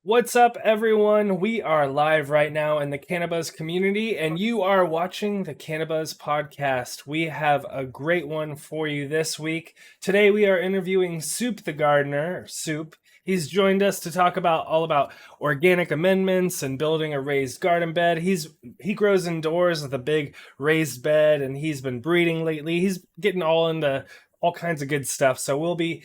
What's up, everyone? We are live right now in the CannaBuzz community, and you are watching the CannaBuzz podcast. We have a great one for you this week. Today, we are interviewing Soup the Gardener. Soup. He's joined us to talk about all about organic amendments and building a raised garden bed. He grows indoors with a big raised bed, and he's been breeding lately. He's getting all into all kinds of good stuff. So we'll be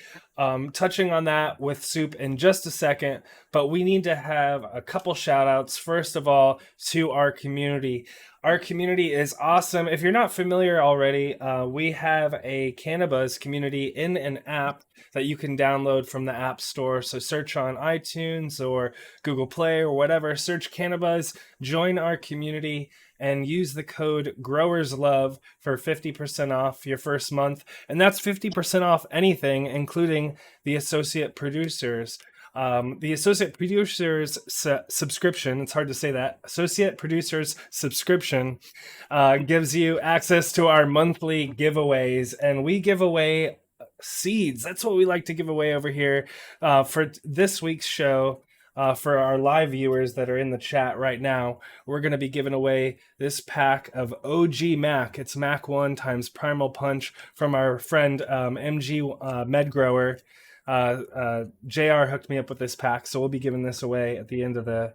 touching on that with Soup in just a second, but we need to have a couple shout outs. First of all, to our community. Our community is awesome. If you're not familiar already, we have a CannaBuzz community in an app that you can download from the App Store. So search on iTunes or Google Play or whatever, search CannaBuzz, join our community, and use the code GROWERSLOVE for 50% off your first month. And that's 50% off anything, including the associate producers. The associate producers subscription, it's hard to say that, associate producers subscription gives you access to our monthly giveaways, and we give away seeds. That's what we like to give away over here for this week's show. For our live viewers that are in the chat right now, we're going to be giving away this pack of OG Mac. It's Mac 1 times Primal Punch from our friend MG Med Grower. JR hooked me up with this pack, so we'll be giving this away at the end of the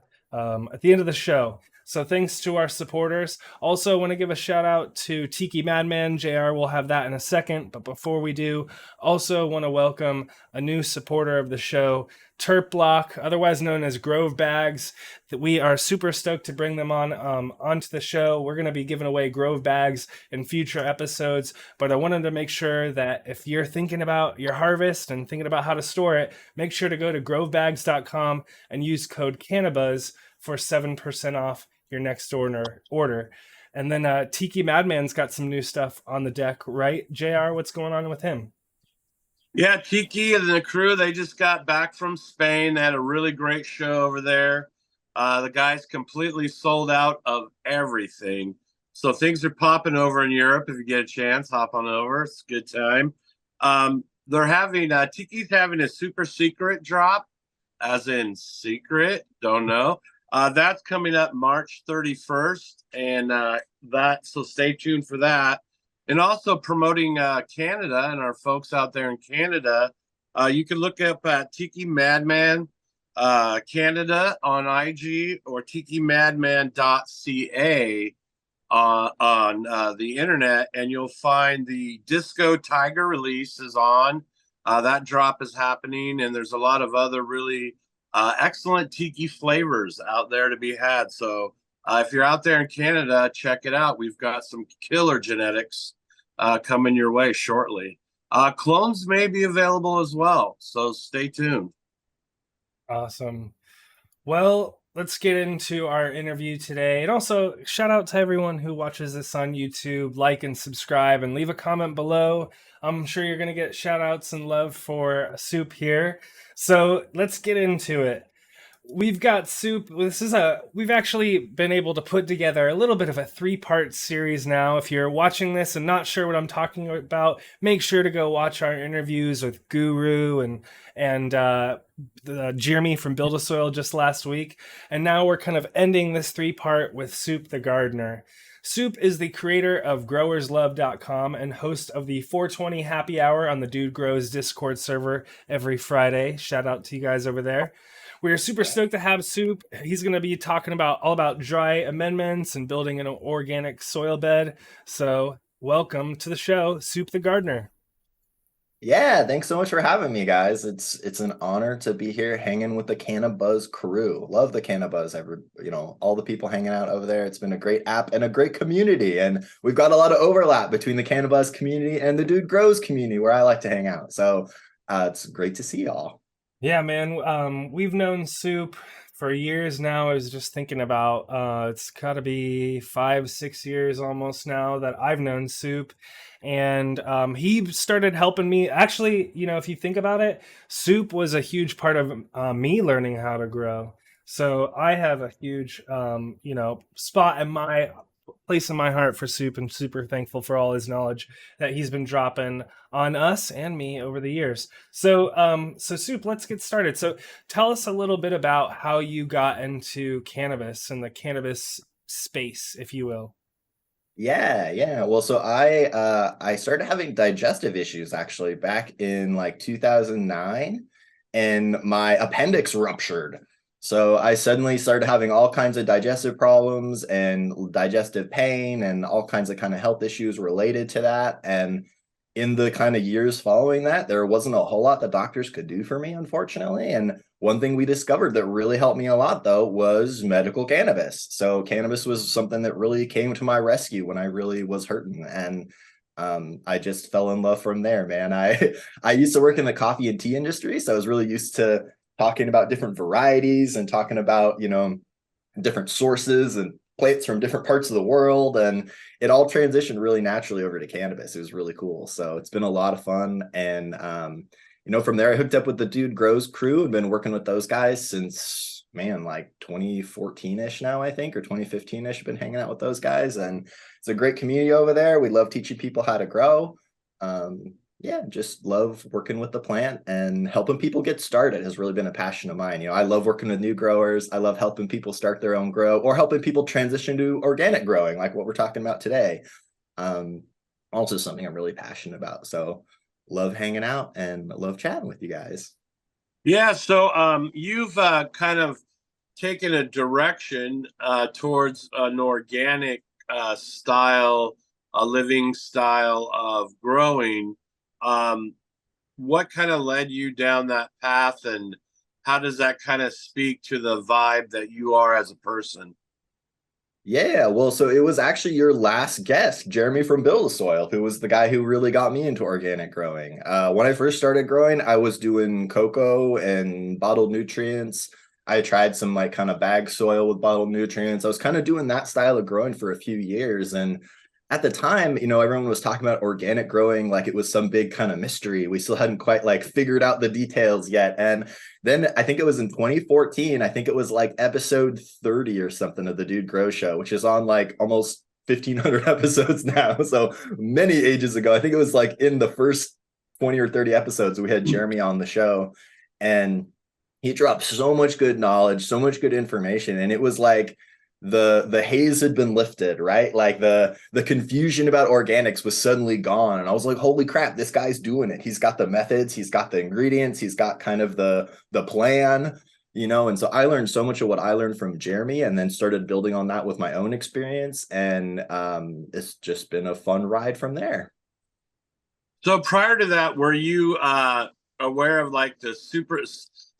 show. So thanks to our supporters. Also want to give a shout out to TikiMadMan. JR will have that in a second, but before we do, also want to welcome a new supporter of the show, Terploc, otherwise known as Grove Bags. That we are super stoked to bring them onto the show. We're going to be giving away Grove Bags in future episodes, but I wanted to make sure that if you're thinking about your harvest and thinking about how to store it, make sure to go to grovebags.com and use code CannaBuzz for 7% off your next order. And then TikiMadMan's got some new stuff on the deck, right? JR, what's going on with him? Yeah, Tiki and the crew, they just got back from Spain. They had a really great show over there. The guys completely sold out of everything. So things are popping over in Europe. If you get a chance, hop on over. It's a good time. They're having, Tiki's having a super secret drop, as in secret, don't know. That's coming up March 31st. And so stay tuned for that. And also promoting Canada and our folks out there in Canada. You can look up at TikiMadMan Canada on IG or TikiMadMan.ca on the internet, and you'll find the Disco Tiger release is on. That drop is happening, and there's a lot of other really excellent tiki flavors out there to be had. So if you're out there in Canada, check it out. We've got some killer genetics coming your way shortly. Clones may be available as well, so stay tuned. Awesome. Well, let's get into our interview today. And also, shout out to everyone who watches this on YouTube. Like and subscribe and leave a comment below. I'm sure you're going to get shout outs and love for Soup here. So let's get into it. We've got Soup. We've actually been able to put together a little bit of a 3-part series now. If you're watching this and not sure what I'm talking about, make sure to go watch our interviews with Guru and Jeremy from Build a Soil just last week. And now we're kind of ending this 3-part with Soup the Gardener. Soup is the creator of growerslove.com and host of the 420 Happy Hour on the Dude Grows Discord server every Friday. Shout out to you guys over there. We're super stoked to have Soup. He's going to be talking all about dry amendments and building an organic soil bed. So welcome to the show, Soup the Gardener. Yeah, thanks so much for having me, guys. It's an honor to be here hanging with the CannaBuzz crew. Love the CannaBuzz, all the people hanging out over there. It's been a great app and a great community. And we've got a lot of overlap between the CannaBuzz community and the Dude Grows community where I like to hang out. So it's great to see y'all. Yeah, man. We've known Soup for years now. I was just thinking about it's got to be 5-6 years almost now that I've known Soup. And he started helping me. Actually, if you think about it, Soup was a huge part of me learning how to grow. So I have a huge, spot in my place in my heart for Soup, and super thankful for all his knowledge that he's been dropping on us and me over the years. So Soup, let's get started. So tell us a little bit about how you got into cannabis and the cannabis space, if you will. Yeah. Well, so I started having digestive issues actually back in like 2009, and my appendix ruptured. So I suddenly started having all kinds of digestive problems and digestive pain and all kinds of kind of health issues related to that. And in the kind of years following that, there wasn't a whole lot that doctors could do for me, unfortunately. And one thing we discovered that really helped me a lot, though, was medical cannabis. So cannabis was something that really came to my rescue when I really was hurting. And I just fell in love from there, man. I used to work in the coffee and tea industry, so I was really used to talking about different varieties and talking about, different sources and plants from different parts of the world. And it all transitioned really naturally over to cannabis. It was really cool. So it's been a lot of fun. And, from there, I hooked up with the Dude Grows crew and been working with those guys since, man, like 2014-ish now, I think, or 2015-ish. Been hanging out with those guys. And it's a great community over there. We love teaching people how to grow. Just love working with the plant, and helping people get started has really been a passion of mine. I love working with new growers. I love helping people start their own grow, or helping people transition to organic growing, like what we're talking about today. Also something I'm really passionate about. So love hanging out and love chatting with you guys. Yeah, so you've kind of taken a direction towards an organic style, a living style of growing. What kind of led you down that path, and how does that kind of speak to the vibe that you are as a person? Yeah, well, so it was actually your last guest, Jeremy from Build a Soil, who was the guy who really got me into organic growing. When I first started growing, I was doing cocoa and bottled nutrients. I tried some like kind of bag soil with bottled nutrients. I was kind of doing that style of growing for a few years. And at the time, everyone was talking about organic growing like it was some big kind of mystery. We still hadn't quite like figured out the details yet. And then I think it was in 2014, I think it was like episode 30 or something of the Dude Grow Show, which is on like almost 1,500 episodes now. So many ages ago. I think it was like in the first 20 or 30 episodes, we had Jeremy on the show, and he dropped so much good knowledge, so much good information. And it was like, the haze had been lifted, right? Like the confusion about organics was suddenly gone. And I was like, holy crap, this guy's doing it. He's got the methods, he's got the ingredients, he's got kind of the plan, and so I learned so much of what I learned from Jeremy, and then started building on that with my own experience. And it's just been a fun ride from there. So prior to that, were you aware of like the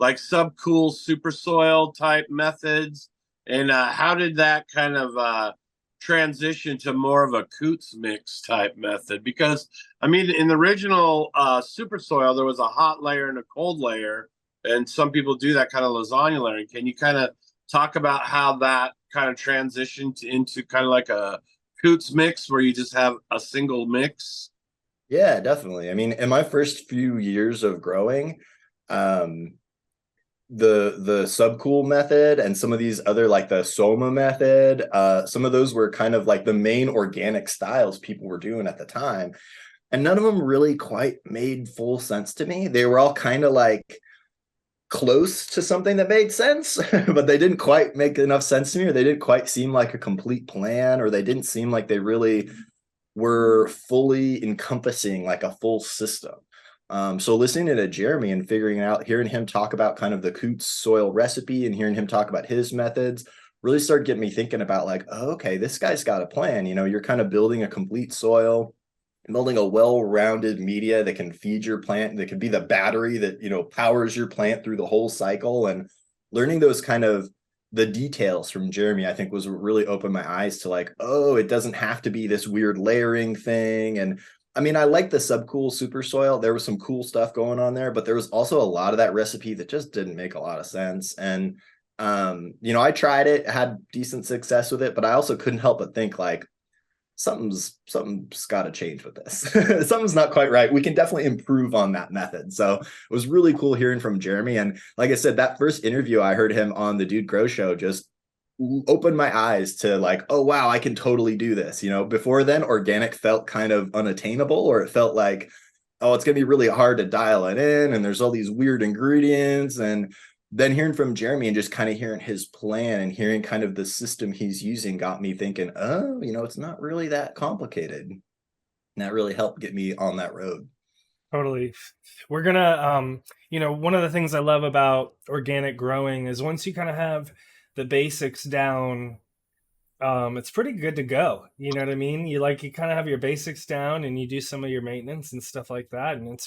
subcool super soil type methods? And how did that kind of transition to more of a Coots mix type method? Because, I mean, in the original super soil, there was a hot layer and a cold layer. And some people do that kind of lasagna layering. Can you kind of talk about how that kind of transitioned into kind of like a Coots mix where you just have a single mix? Yeah, definitely. I mean, in my first few years of growing, the subcool method and some of these other, like the Soma method, some of those were kind of like the main organic styles people were doing at the time, and none of them really quite made full sense to me. They were all kind of like close to something that made sense, but they didn't quite make enough sense to me, or they didn't quite seem like a complete plan, or they didn't seem like they really were fully encompassing like a full system. So listening to Jeremy and hearing him talk about kind of the Coots soil recipe, and hearing him talk about his methods, really started getting me thinking about like, oh, okay, this guy's got a plan. You're kind of building a complete soil, building a well-rounded media that can feed your plant, that can be the battery that, powers your plant through the whole cycle. And learning those kind of the details from Jeremy, I think, was what really opened my eyes to like, oh, it doesn't have to be this weird layering thing. And I mean, I like the subcool super soil. There was some cool stuff going on there, but there was also a lot of that recipe that just didn't make a lot of sense. And, I tried it, had decent success with it, but I also couldn't help but think like, something's got to change with this. Something's not quite right. We can definitely improve on that method. So it was really cool hearing from Jeremy. And like I said, that first interview I heard him on the Dude Grow Show just opened my eyes to like, oh wow, I can totally do this. Before then, organic felt kind of unattainable, or it felt like, oh, it's gonna be really hard to dial it in, and there's all these weird ingredients. And then hearing from Jeremy and just kind of hearing his plan and hearing kind of the system he's using got me thinking, oh, it's not really that complicated. And that really helped get me on that road. Totally. We're gonna, one of the things I love about organic growing is once you kind of have the basics down, it's pretty good to go. You know what I mean? You kind of have your basics down, and you do some of your maintenance and stuff like that, and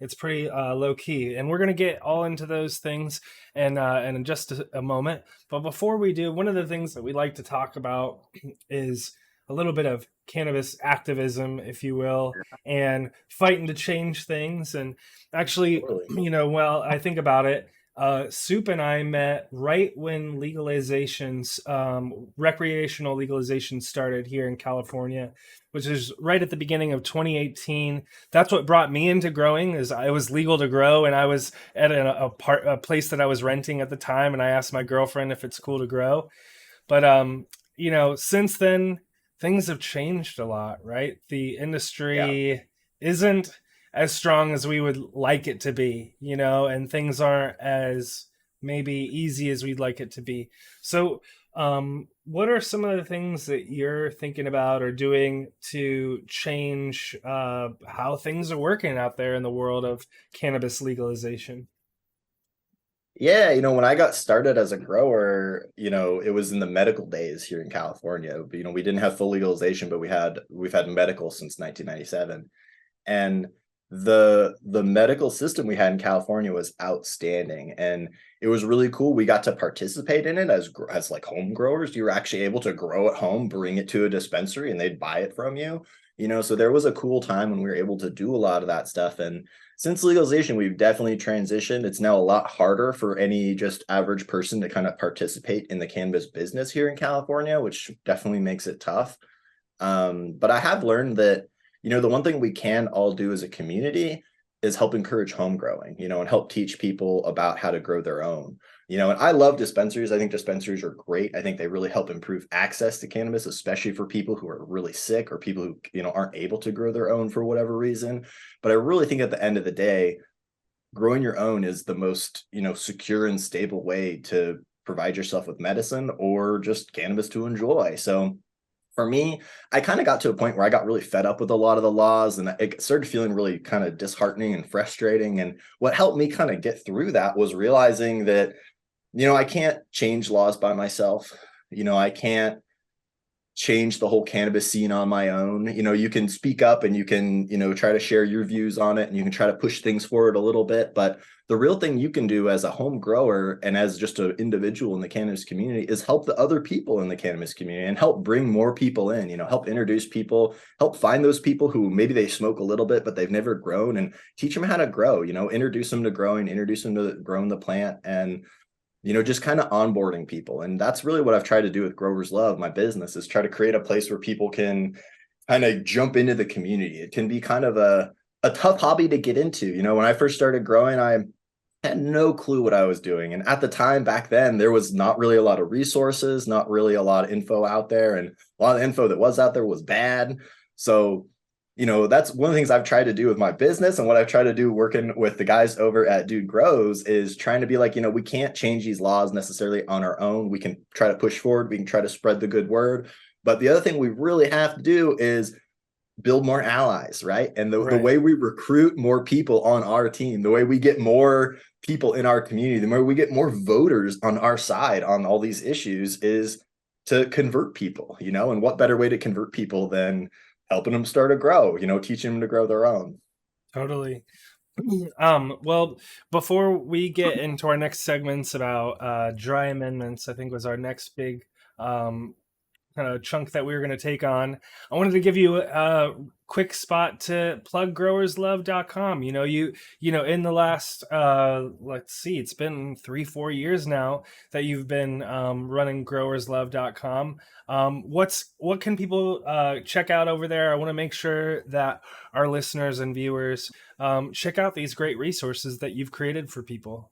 it's pretty low key. And we're gonna get all into those things and in just a moment. But before we do, one of the things that we like to talk about is a little bit of cannabis activism, if you will, and fighting to change things. And actually, Totally. well, I think about it. Soup and I met right when recreational legalization started here in California, which is right at the beginning of 2018. That's what brought me into growing. Is it was legal to grow, and I was at a place that I was renting at the time, and I asked my girlfriend if it's cool to grow. But since then things have changed a lot, right? The Yeah. industry isn't as strong as we would like it to be, and things aren't as maybe easy as we'd like it to be. So, what are some of the things that you're thinking about or doing to change how things are working out there in the world of cannabis legalization? Yeah, when I got started as a grower, it was in the medical days here in California. We didn't have full legalization, but we've had medical since 1997. And the medical system we had in California was outstanding, and it was really cool. We got to participate in it as like home growers. You were actually able to grow at home, bring it to a dispensary, and they'd buy it from you. So there was a cool time when we were able to do a lot of that stuff. And since legalization, we've definitely transitioned. It's now a lot harder for any just average person to kind of participate in the cannabis business here in California, which definitely makes it tough. But I have learned that, the one thing we can all do as a community is help encourage home growing, and help teach people about how to grow their own. And I love dispensaries. I think dispensaries are great. I think they really help improve access to cannabis, especially for people who are really sick or people who, aren't able to grow their own for whatever reason. But I really think at the end of the day, growing your own is the most, secure and stable way to provide yourself with medicine or just cannabis to enjoy. So for me, I kind of got to a point where I got really fed up with a lot of the laws, and it started feeling really kind of disheartening and frustrating. And what helped me kind of get through that was realizing that, I can't change laws by myself. I can't change the whole cannabis scene on my own. You can speak up and you can, try to share your views on it, and you can try to push things forward a little bit. But the real thing you can do as a home grower and as just an individual in the cannabis community is help the other people in the cannabis community and help bring more people in, help introduce people, help find those people who maybe they smoke a little bit, but they've never grown, and teach them how to grow, introduce them to growing, introduce them to growing the plant, and just kind of onboarding people. And that's really what I've tried to do with Growers Love, my business, is try to create a place where people can kind of jump into the community. It can be kind of a tough hobby to get into. When I first started growing, I had no clue what I was doing. And at the time back then, there was not really a lot of resources, not really a lot of info out there. And a lot of the info that was out there was bad. So that's one of the things I've tried to do with my business, and what I've tried to do working with the guys over at Dude Grows is trying to be like, we can't change these laws necessarily on our own. We can try to push forward. We can try to spread the good word. But the other thing we really have to do is build more allies, right? And the way we recruit more people on our team, the way we get more people in our community, the way we get more voters on our side on all these issues is to convert people, and what better way to convert people than helping them start a grow, teaching them to grow their own. Totally. Well, before we get into our next segments about dry amendments, I think was our next big kind of chunk that we were going to take on. I wanted to give you a quick spot to plug growerslove.com. In the last let's see, it's been 3-4 years now that you've been running growerslove.com. What can people check out over there? I want to make sure that our listeners and viewers check out these great resources that you've created for people.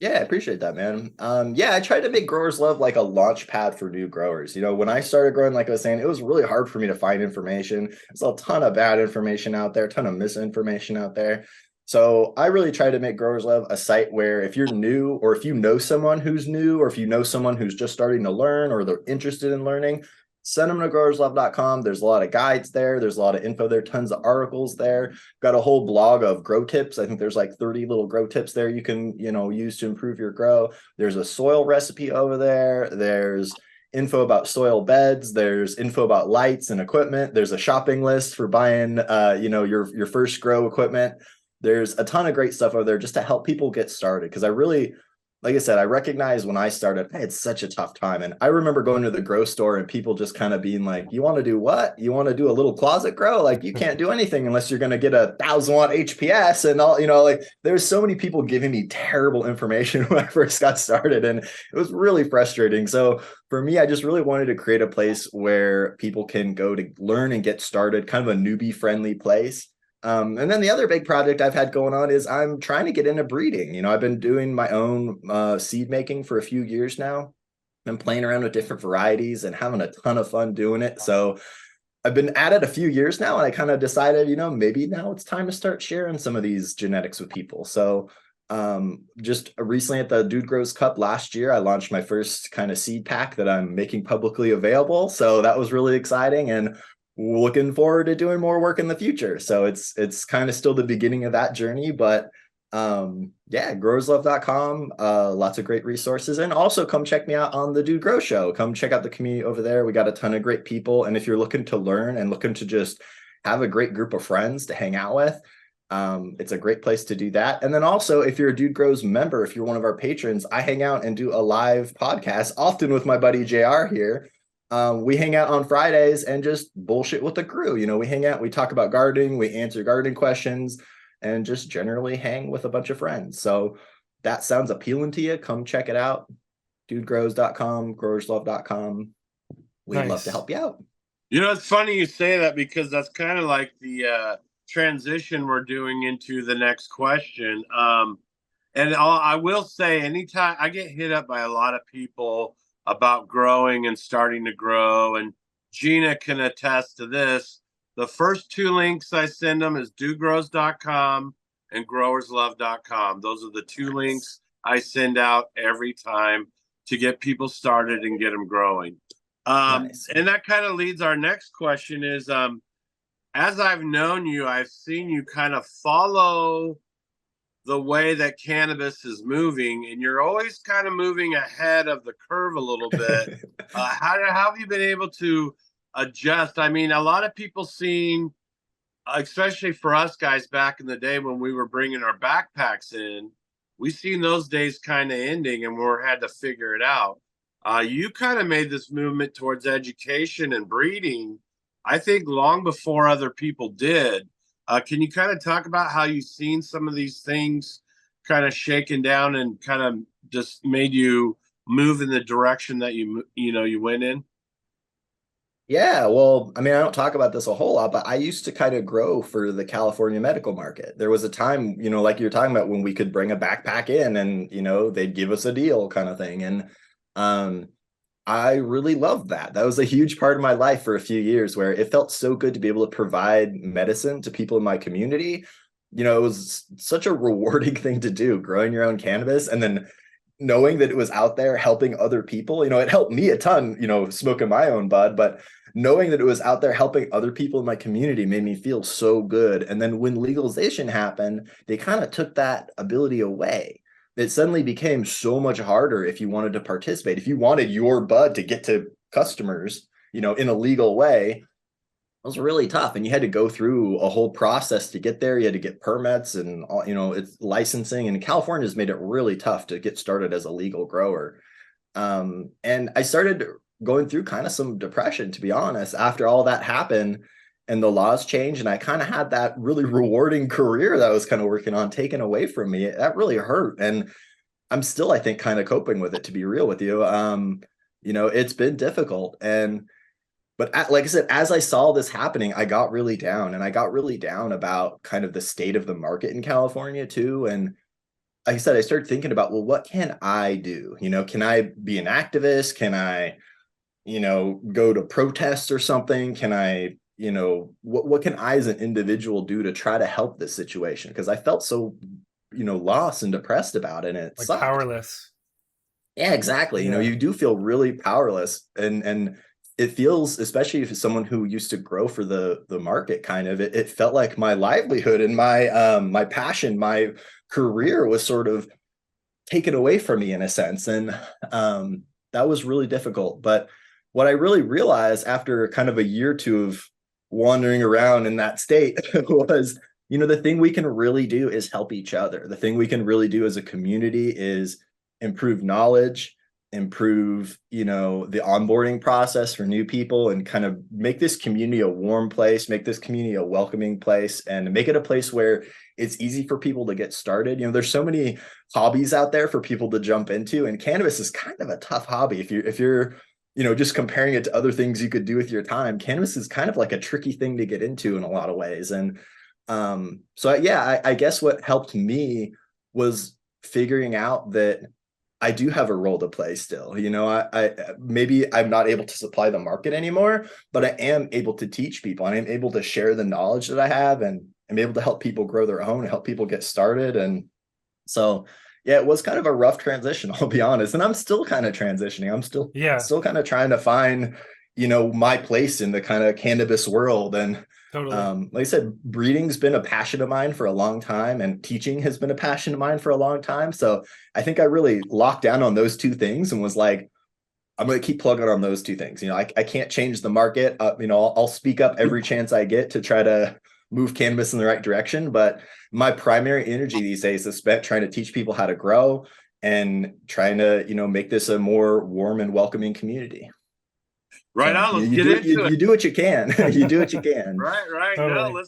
Yeah, I appreciate that, man. Yeah, I tried to make Growers Love like a launch pad for new growers. When I started growing, like I was saying, it was really hard for me to find information. There's a ton of bad information out there, a ton of misinformation out there. So I really try to make Growers Love a site where if you're new, or if you know someone who's new, or if you know someone who's just starting to learn, or they're interested in learning, send them to growerslove.com. There's a lot of guides there. There's a lot of info there, tons of articles there. Got a whole blog of grow tips. I think there's like 30 little grow tips there you can, use to improve your grow. There's a soil recipe over there. There's info about soil beds. There's info about lights and equipment. There's a shopping list for buying, your first grow equipment. There's a ton of great stuff over there just to help people get started. Because like I said, I recognize when I started, I had such a tough time. And I remember going to the grow store and people just kind of being like, you want to do what? You want to do a little closet grow? Like, you can't do anything unless you're going to get a 1,000-watt HPS and all, like there's so many people giving me terrible information when I first got started. And it was really frustrating. So for me, I just really wanted to create a place where people can go to learn and get started, kind of a newbie friendly place. And then the other big project I've had going on is I'm trying to get into breeding. I've been doing my own seed making for a few years now. I'm playing around with different varieties and having a ton of fun doing it. So I've been at it a few years now, and I kind of decided, maybe now it's time to start sharing some of these genetics with people. So just recently at the Dude Grows Cup last year, I launched my first kind of seed pack that I'm making publicly available. So that was really exciting, and looking forward to doing more work in the future. So it's kind of still the beginning of that journey, but yeah, growerslove.com, lots of great resources. And also come check me out on the Dude Grow Show. Come check out the community over there. We got a ton of great people. And if you're looking to learn and looking to just have a great group of friends to hang out with, it's a great place to do that. And then also, if you're a Dude Grows member, if you're one of our patrons, I hang out and do a live podcast, often with my buddy JR here. We hang out on Fridays and just bullshit with the crew. We hang out, we talk about gardening, we answer gardening questions, and just generally hang with a bunch of friends. So that sounds appealing to you. Come check it out. Dudegrows.com, growerslove.com. We'd love to help you out. It's funny you say that, because that's kind of like the transition we're doing into the next question. And I will say, anytime I get hit up by a lot of people about growing and starting to grow, and Gina can attest to this, the first two links I send them is dudegrows.com and growerslove.com. Those are the two links I send out every time to get people started and get them growing. Nice. And that kind of leads our next question is, as I've known you, I've seen you kind of follow the way that cannabis is moving, and you're always kind of moving ahead of the curve a little bit. How have you been able to adjust? I mean, a lot of people seen, especially for us guys back in the day when we were bringing our backpacks in, we seen those days kind of ending, and we had to figure it out. You kind of made this movement towards education and breeding, I think, long before other people did. Can you kind of talk about how you've seen some of these things kind of shaken down and kind of just made you move in the direction that you went in? Yeah, well, I mean, I don't talk about this a whole lot, but I used to kind of grow for the California medical market. There was a time, like you're talking about, when we could bring a backpack in and, they'd give us a deal kind of thing. And I really loved that. That was a huge part of my life for a few years, where it felt so good to be able to provide medicine to people in my community. It was such a rewarding thing to do, growing your own cannabis, and then knowing that it was out there helping other people. It helped me a ton, smoking my own bud, but knowing that it was out there helping other people in my community made me feel so good. And then when legalization happened, they kind of took that ability away. It suddenly became so much harder if you wanted to participate. If you wanted your bud to get to customers, in a legal way, it was really tough. And you had to go through a whole process to get there. You had to get permits and, it's licensing. And California has made it really tough to get started as a legal grower. And I started going through kind of some depression, to be honest, after all that happened and the laws changed, and I kind of had that really rewarding career that I was kind of working on taken away from me. That really hurt. And I'm still, I think, kind of coping with it, to be real with you. It's been difficult. But like I said, as I saw this happening, I got really down, and I got really down about kind of the state of the market in California too. And like I said, I started thinking about, well, what can I do? Can I be an activist? Can I, go to protests or something? Can I, what can I as an individual do to try to help this situation? Because I felt so, lost and depressed about it, and it Like sucked. powerless. Yeah, exactly. Yeah. You do feel really powerless, and it feels, especially if it's someone who used to grow for the market, kind of, it felt like my livelihood and my passion, my career was sort of taken away from me in a sense. And that was really difficult. But what I really realized after kind of a year or two of wandering around in that state was, the thing we can really do is help each other. The thing we can really do as a community is improve knowledge, improve, the onboarding process for new people, and kind of make this community a warm place, make this community a welcoming place, and make it a place where it's easy for people to get started. There's so many hobbies out there for people to jump into, and cannabis is kind of a tough hobby. If you're just comparing it to other things you could do with your time, cannabis is kind of like a tricky thing to get into in a lot of ways. And so yeah, I guess what helped me was figuring out that I do have a role to play still. I maybe I'm not able to supply the market anymore, but I am able to teach people, and I'm able to share the knowledge that I have, and I'm able to help people grow their own, help people get started. And so, yeah, it was kind of a rough transition, I'll be honest. And I'm still kind of transitioning. I'm still Yeah. still kind of trying to find, my place in the kind of cannabis world. And Totally. like I said, breeding's been a passion of mine for a long time, and teaching has been a passion of mine for a long time. So I think I really locked down on those two things and was like, I'm going to keep plugging on those two things. I can't change the market. I'll speak up every chance I get to try to move cannabis in the right direction. But my primary energy these days is spent trying to teach people how to grow and trying to, make this a more warm and welcoming community. Right So on. Let's you get do into it. you do what you can. You do what you can. Right. Totally. No,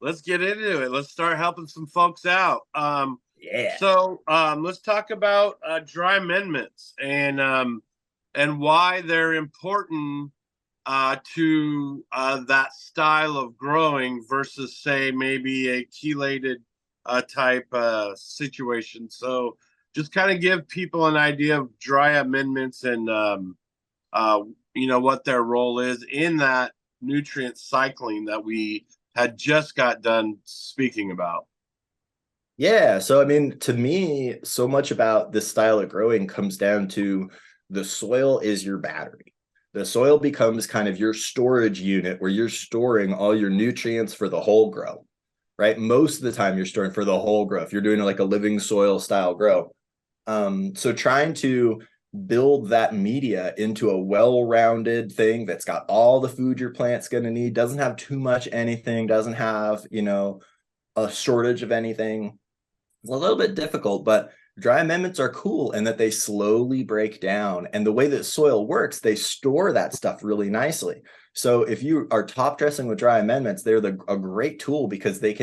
let's get into it. Let's start helping some folks out. Yeah. So let's talk about dry amendments and why they're important to that style of growing versus, say, maybe a chelated type situation. So just kind of give people an idea of dry amendments and what their role is in that nutrient cycling that we had just got done speaking about. Yeah. So, I mean, to me, so much about this style of growing comes down to the soil is your battery. The soil becomes kind of your storage unit where you're storing all your nutrients for the whole grow, right? Most of the time, you're storing for the whole grow if you're doing like a living soil style grow. So, trying to build that media into a well-rounded thing that's got all the food your plant's going to need, doesn't have too much anything, doesn't have, a shortage of anything. It's a little bit difficult, but dry amendments are cool in that they slowly break down. And the way that soil works, they store that stuff really nicely. So if you are top dressing with dry amendments, they're a great tool because they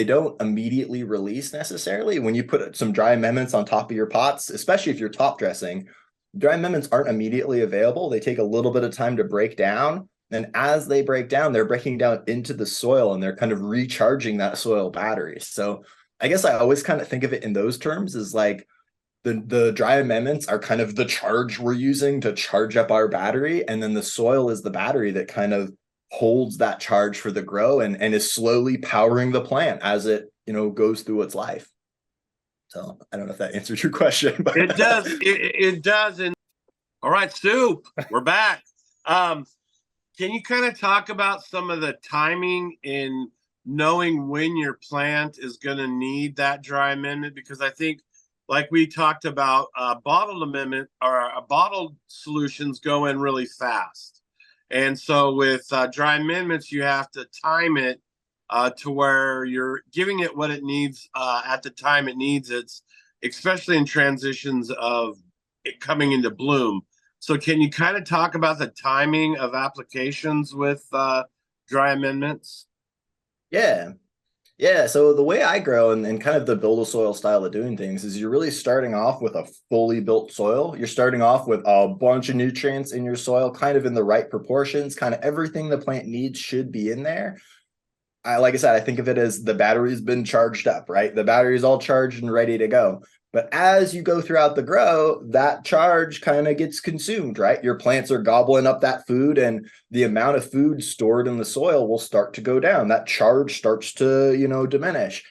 don't immediately release necessarily. When you put some dry amendments on top of your pots, especially if you're top dressing, dry amendments aren't immediately available. They take a little bit of time to break down. And as they break down, they're breaking down into the soil and they're kind of recharging that soil battery. So I guess I always kind of think of it in those terms as like the dry amendments are kind of the charge we're using to charge up our battery. And then the soil is the battery that kind of holds that charge for the grow and is slowly powering the plant as it, goes through its life. So I don't know if that answers your question, but It does. It does. And all right, Stu, we're back. Can you kind of talk about some of the timing in knowing when your plant is going to need that dry amendment? Because I think, like we talked about, bottled amendment or bottled solutions go in really fast. And so with dry amendments, you have to time it to where you're giving it what it needs at the time it needs it, especially in transitions of it coming into bloom. So can you kind of talk about the timing of applications with dry amendments? yeah. Yeah, so the way I grow and kind of the build a soil style of doing things is you're really starting off with a fully built soil. You're starting off with a bunch of nutrients in your soil, kind of in the right proportions, kind of everything the plant needs should be in there. like I said, I think of it as the battery's been charged up, right? The battery's all charged and ready to go. But as you go throughout the grow, that charge kind of gets consumed, right? Your plants are gobbling up that food, and the amount of food stored in the soil will start to go down. That charge starts to, diminish.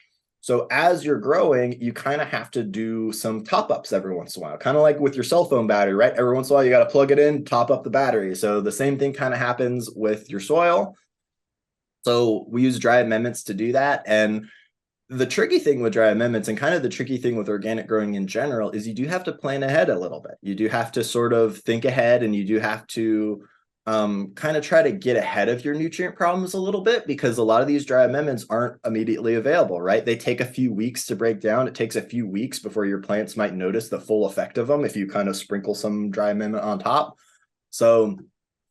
So as you're growing, you kind of have to do some top ups every once in a while, kind of like with your cell phone battery, right? Every once in a while, you got to plug it in, top up the battery. So the same thing kind of happens with your soil. So we use dry amendments to do that. And the tricky thing with dry amendments, and kind of the tricky thing with organic growing in general, is you do have to plan ahead a little bit. You do have to sort of think ahead, and you do have to kind of try to get ahead of your nutrient problems a little bit, because a lot of these dry amendments aren't immediately available, right? They take a few weeks to break down. It takes a few weeks before your plants might notice the full effect of them if you kind of sprinkle some dry amendment on top. So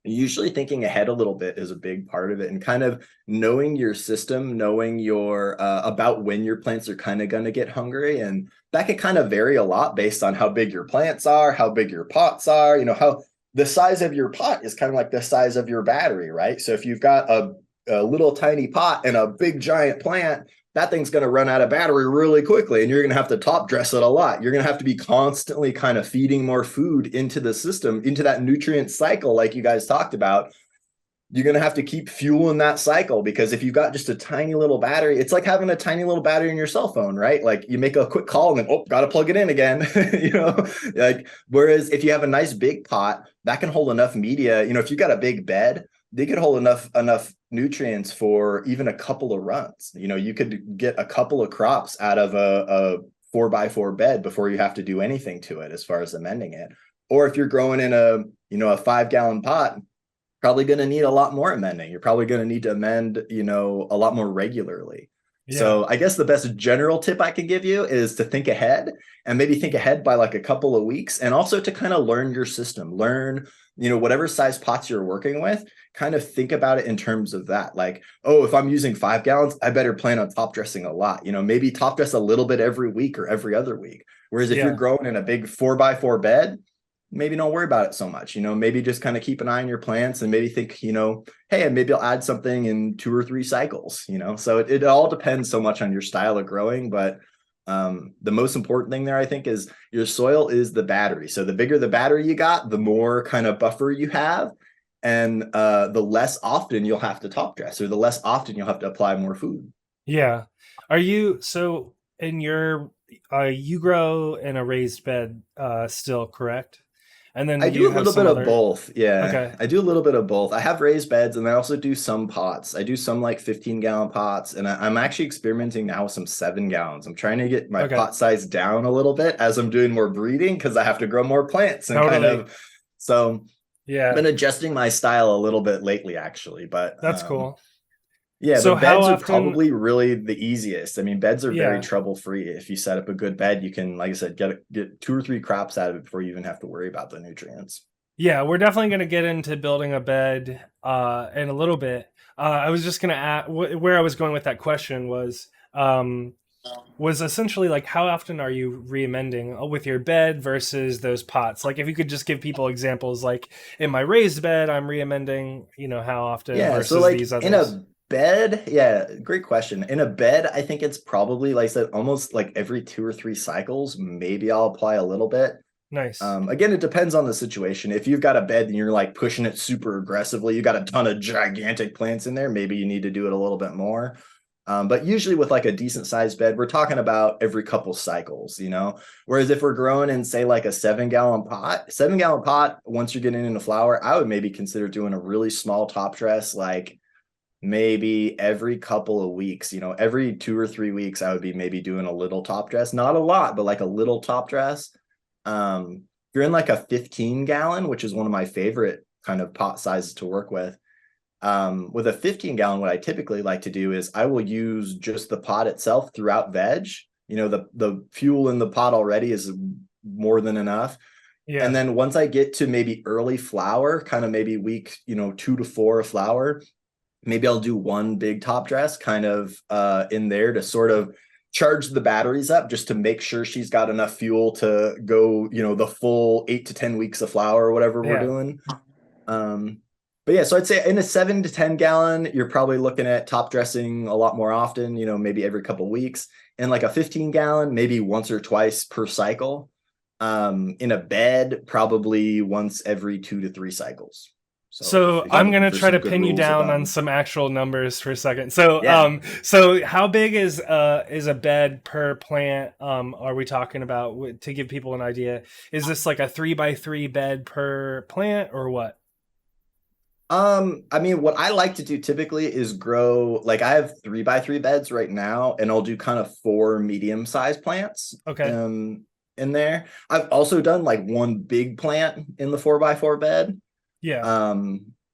usually thinking ahead a little bit is a big part of it, and kind of knowing your system, knowing your about when your plants are kind of going to get hungry. And that can kind of vary a lot based on how big your plants are, how big your pots are, how the size of your pot is kind of like the size of your battery, right? So if you've got a little tiny pot and a big giant plant, that thing's going to run out of battery really quickly, and you're going to have to top dress it a lot. You're going to have to be constantly kind of feeding more food into the system, into that nutrient cycle, like you guys talked about. You're going to have to keep fueling that cycle, because if you've got just a tiny little battery, it's like having a tiny little battery in your cell phone, right? Like you make a quick call and then, oh, got to plug it in again, like, whereas if you have a nice big pot that can hold enough media, if you got a big bed, they could hold enough nutrients for even a couple of runs. You could get a couple of crops out of a 4x4 bed before you have to do anything to it as far as amending it. Or if you're growing in a 5-gallon pot, probably going to need a lot more amending. You're probably going to need to amend, a lot more regularly. Yeah. So I guess the best general tip I can give you is to think ahead, and maybe think ahead by like a couple of weeks, and also to kind of learn your system, learn, whatever size pots you're working with, kind of think about it in terms of that. Like, oh, if I'm using 5 gallons, I better plan on top dressing a lot, maybe top dress a little bit every week or every other week. Whereas if you're growing in a big 4x4 bed, maybe don't worry about it so much. Maybe just kind of keep an eye on your plants, and maybe think, hey, maybe I'll add something in 2 or 3 cycles, so it all depends so much on your style of growing. But the most important thing there, I think, is your soil is the battery. So the bigger the battery you got, the more kind of buffer you have, and the less often you'll have to top dress, or the less often you'll have to apply more food. Yeah. Are you, so in your, you grow in a raised bed still, correct? And then I do you a have little some bit of other, both. Yeah. okay. I do a little bit of both. I have raised beds, and I also do some pots. I do some like 15-gallon pots, and I'm actually experimenting now with some 7 gallons. I'm trying to get my Okay. pot size down a little bit as I'm doing more breeding, because I have to grow more plants and kind Totally. of, so I've Yeah. been adjusting my style a little bit lately, actually. But That's cool. yeah, So but how beds are often, probably really the easiest. I mean, beds are very yeah. trouble-free. If you set up a good bed, you can, like I said, get 2 or 3 crops out of it before you even have to worry about the nutrients. Yeah, we're definitely going to get into building a bed in a little bit. I was just going to add, where I was going with that question was essentially like, how often are you re-amending with your bed versus those pots? Like if you could just give people examples, like in my raised bed, I'm re-amending, how often Yeah, so versus like these in others. a bed, yeah, great question. In a bed, I think it's probably, like I said, almost like every 2 or 3 cycles. Maybe I'll apply a little bit. Nice. Again, it depends on the situation. If you've got a bed and you're like pushing it super aggressively, you got a ton of gigantic plants in there, maybe you need to do it a little bit more. But usually with like a decent sized bed, we're talking about every couple cycles, Whereas if we're growing in, say, like a 7-gallon pot, 7-gallon pot, once you're getting into flower, I would maybe consider doing a really small top dress, like maybe every couple of weeks, every 2 or 3 weeks, I would be maybe doing a little top dress, not a lot, but like a little top dress. If you're in like a 15-gallon, which is one of my favorite kind of pot sizes to work with a 15-gallon, what I typically like to do is I will use just the pot itself throughout veg. The fuel in the pot already is more than enough. Yeah. And then once I get to maybe early flower, kind of maybe week, 2 to 4 of flower, maybe I'll do one big top dress kind of in there to sort of charge the batteries up, just to make sure she's got enough fuel to go, the full 8 to 10 weeks of flower or whatever we're Yeah. doing. But yeah, so I'd say in a 7 to 10 gallon, you're probably looking at top dressing a lot more often, maybe every couple weeks. In like a 15 gallon, maybe once or twice per cycle. In a bed, probably once every 2 to 3 cycles. So So if you're I'm looking gonna for try some to good pin you rules of down on thumb. some actual numbers for a second. So Yeah. so how big is a bed per plant? Are we talking about, to give people an idea? Is this like a 3x3 bed per plant or what? I mean, what I like to do typically is grow, like I have 3x3 beds right now, and I'll do kind of 4 medium-sized plants Okay. in there. I've also done like one big plant in the 4x4 bed. Yeah.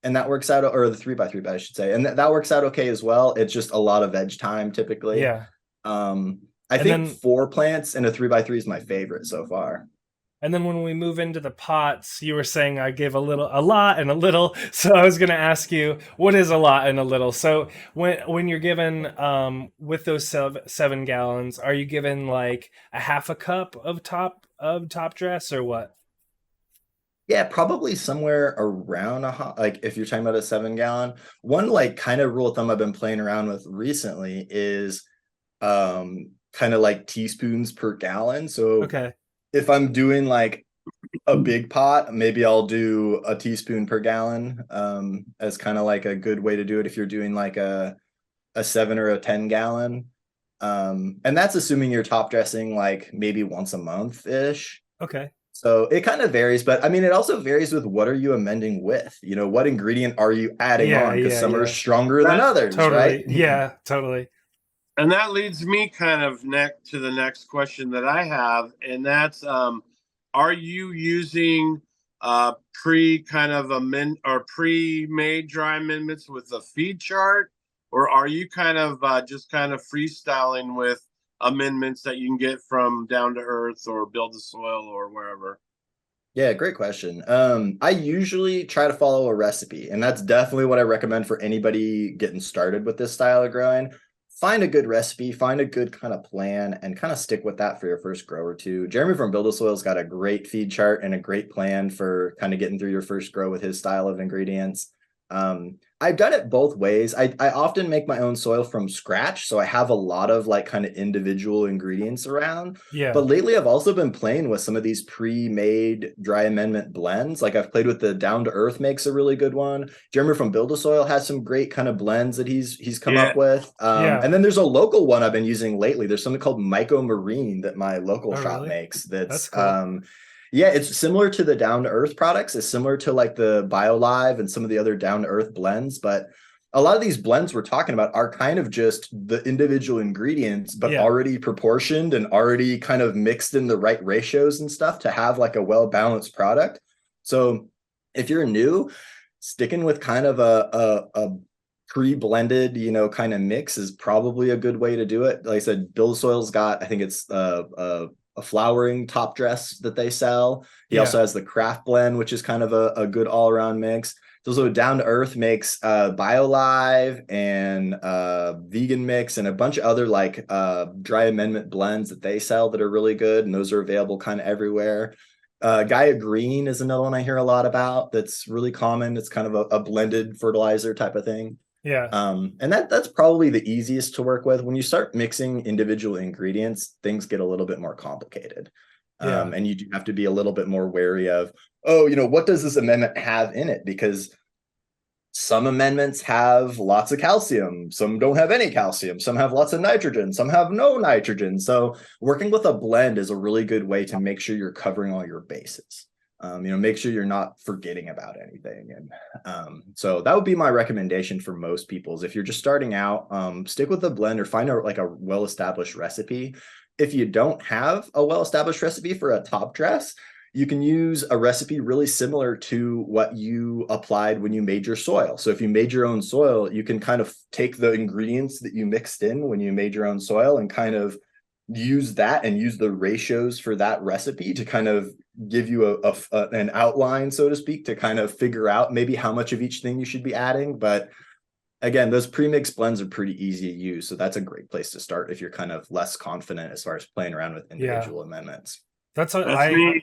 And that works out, or the 3x3 bed, I should say. And that works out okay as well. It's just a lot of veg time typically. Yeah. I And think then 4 plants in a 3x3 is my favorite so far. And then when we move into the pots, you were saying I give a lot, and a little. So I was going to ask you, what is a lot and a little? So when you're given with those 7 gallons, are you given like a half a cup of top dress or what? Yeah, probably somewhere around like if you're talking about a 7 gallon. One like kind of rule of thumb I've been playing around with recently is kind of like teaspoons per gallon. So Okay. if I'm doing like a big pot, maybe I'll do a teaspoon per gallon as kind of like a good way to do it if you're doing like a 7 or a 10 gallon. And that's assuming you're top dressing like maybe once a month ish. Okay. So it kind of varies, but I mean, it also varies with what are you amending with? What ingredient are you adding Yeah. on? Because Yeah. some are Yeah. stronger than That others, right? Totally. Yeah. Totally. and that leads me kind of to the next question that I have, and that's are you using pre kind of amend or pre-made dry amendments with a feed chart, or are you kind of just kind of freestyling with amendments that you can get from Down to Earth or Build the Soil or wherever? Yeah, great question. I usually try to follow a recipe, and that's definitely what I recommend for anybody getting started with this style of growing. Find a good recipe, find a good kind of plan, and kind of stick with that for your first grow or two. Jeremy from Build a Soil's got a great feed chart and a great plan for kind of getting through your first grow with his style of ingredients. I've done it both ways. I often make my own soil from scratch, so I have a lot of like kind of individual ingredients around. Yeah. But lately, I've also been playing with some of these pre-made dry amendment blends. Like I've played with the Down to Earth makes a really good one. Jeremy from Build a Soil has some great kind of blends that he's come Yeah. up with. Yeah. And then there's a local one I've been using lately. There's something called Myco Marine that my local Oh, shop really? makes. That's That's cool. yeah, it's similar to the Down to Earth products. It's similar to like the BioLive and some of the other Down to Earth blends, but a lot of these blends we're talking about are kind of just the individual ingredients, but Yeah. already proportioned and already kind of mixed in the right ratios and stuff to have like a well-balanced product. So if you're new, sticking with kind of a pre-blended, kind of mix is probably a good way to do it. Like I said, Bill Soil's got, I think it's a flowering top dress that they sell. He Yeah. also has the craft blend, which is kind of a good all-around mix. So Down to Earth makes BioLive and Vegan Mix and a bunch of other like dry amendment blends that they sell that are really good, and those are available kind of everywhere. Gaia Green is another one I hear a lot about that's really common. It's kind of a blended fertilizer type of thing. Yeah. And that's probably the easiest to work with. When you start mixing individual ingredients, things get a little bit more complicated. Yeah. And you do have to be a little bit more wary of, oh, what does this amendment have in it? Because some amendments have lots of calcium, some don't have any calcium, some have lots of nitrogen, some have no nitrogen. So working with a blend is a really good way to make sure you're covering all your bases. Make sure you're not forgetting about anything. And so that would be my recommendation for most people is if you're just starting out, stick with the blend or find like a well-established recipe. If you don't have a well-established recipe for a top dress, you can use a recipe really similar to what you applied when you made your soil. So if you made your own soil, you can kind of take the ingredients that you mixed in when you made your own soil and kind of use that and use the ratios for that recipe to kind of give you an outline, so to speak, to kind of figure out maybe how much of each thing you should be adding. But again, those pre-mixed blends are pretty easy to use. So that's a great place to start if you're kind of less confident as far as playing around with Yeah. individual amendments. That's what That's me.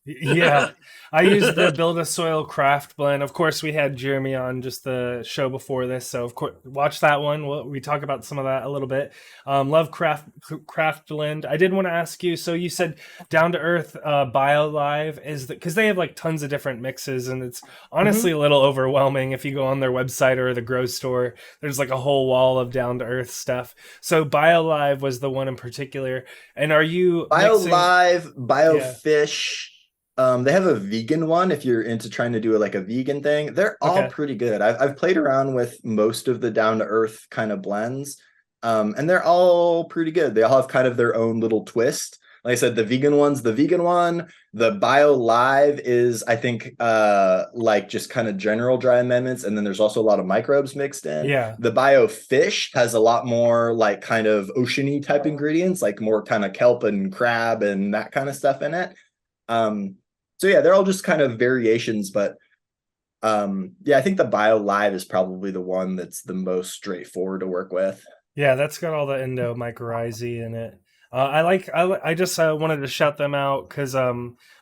Yeah, I used the Build a Soil Craft blend. Of course, we had Jeremy on just the show before this, so of course, watch that one. We talk about some of that a little bit. Love craft blend. I did want to ask you. So you said Down to Earth BioLive is because they have like tons of different mixes, and it's honestly Mhm. a little overwhelming if you go on their website or the grow store. There's like a whole wall of Down to Earth stuff. So BioLive was the one in particular. And are you mixing? BioLive, Yeah. BioFish. They have a vegan one if you're into trying to do like a vegan thing. They're all Okay. pretty good. I've played around with most of the down to earth kind of blends, and they're all pretty good. They all have kind of their own little twist. Like I said, the vegan one's the vegan one. The BioLive is, I think, like just kind of general dry amendments, and then there's also a lot of microbes mixed in. Yeah. The BioFish has a lot more like kind of oceany type ingredients, like more kind of kelp and crab and that kind of stuff in it. Um, so yeah, they're all just kind of variations, but yeah, I think the BioLive is probably the one that's the most straightforward to work with. Yeah, that's got all the endo mycorrhizae in it. I just wanted to shout them out because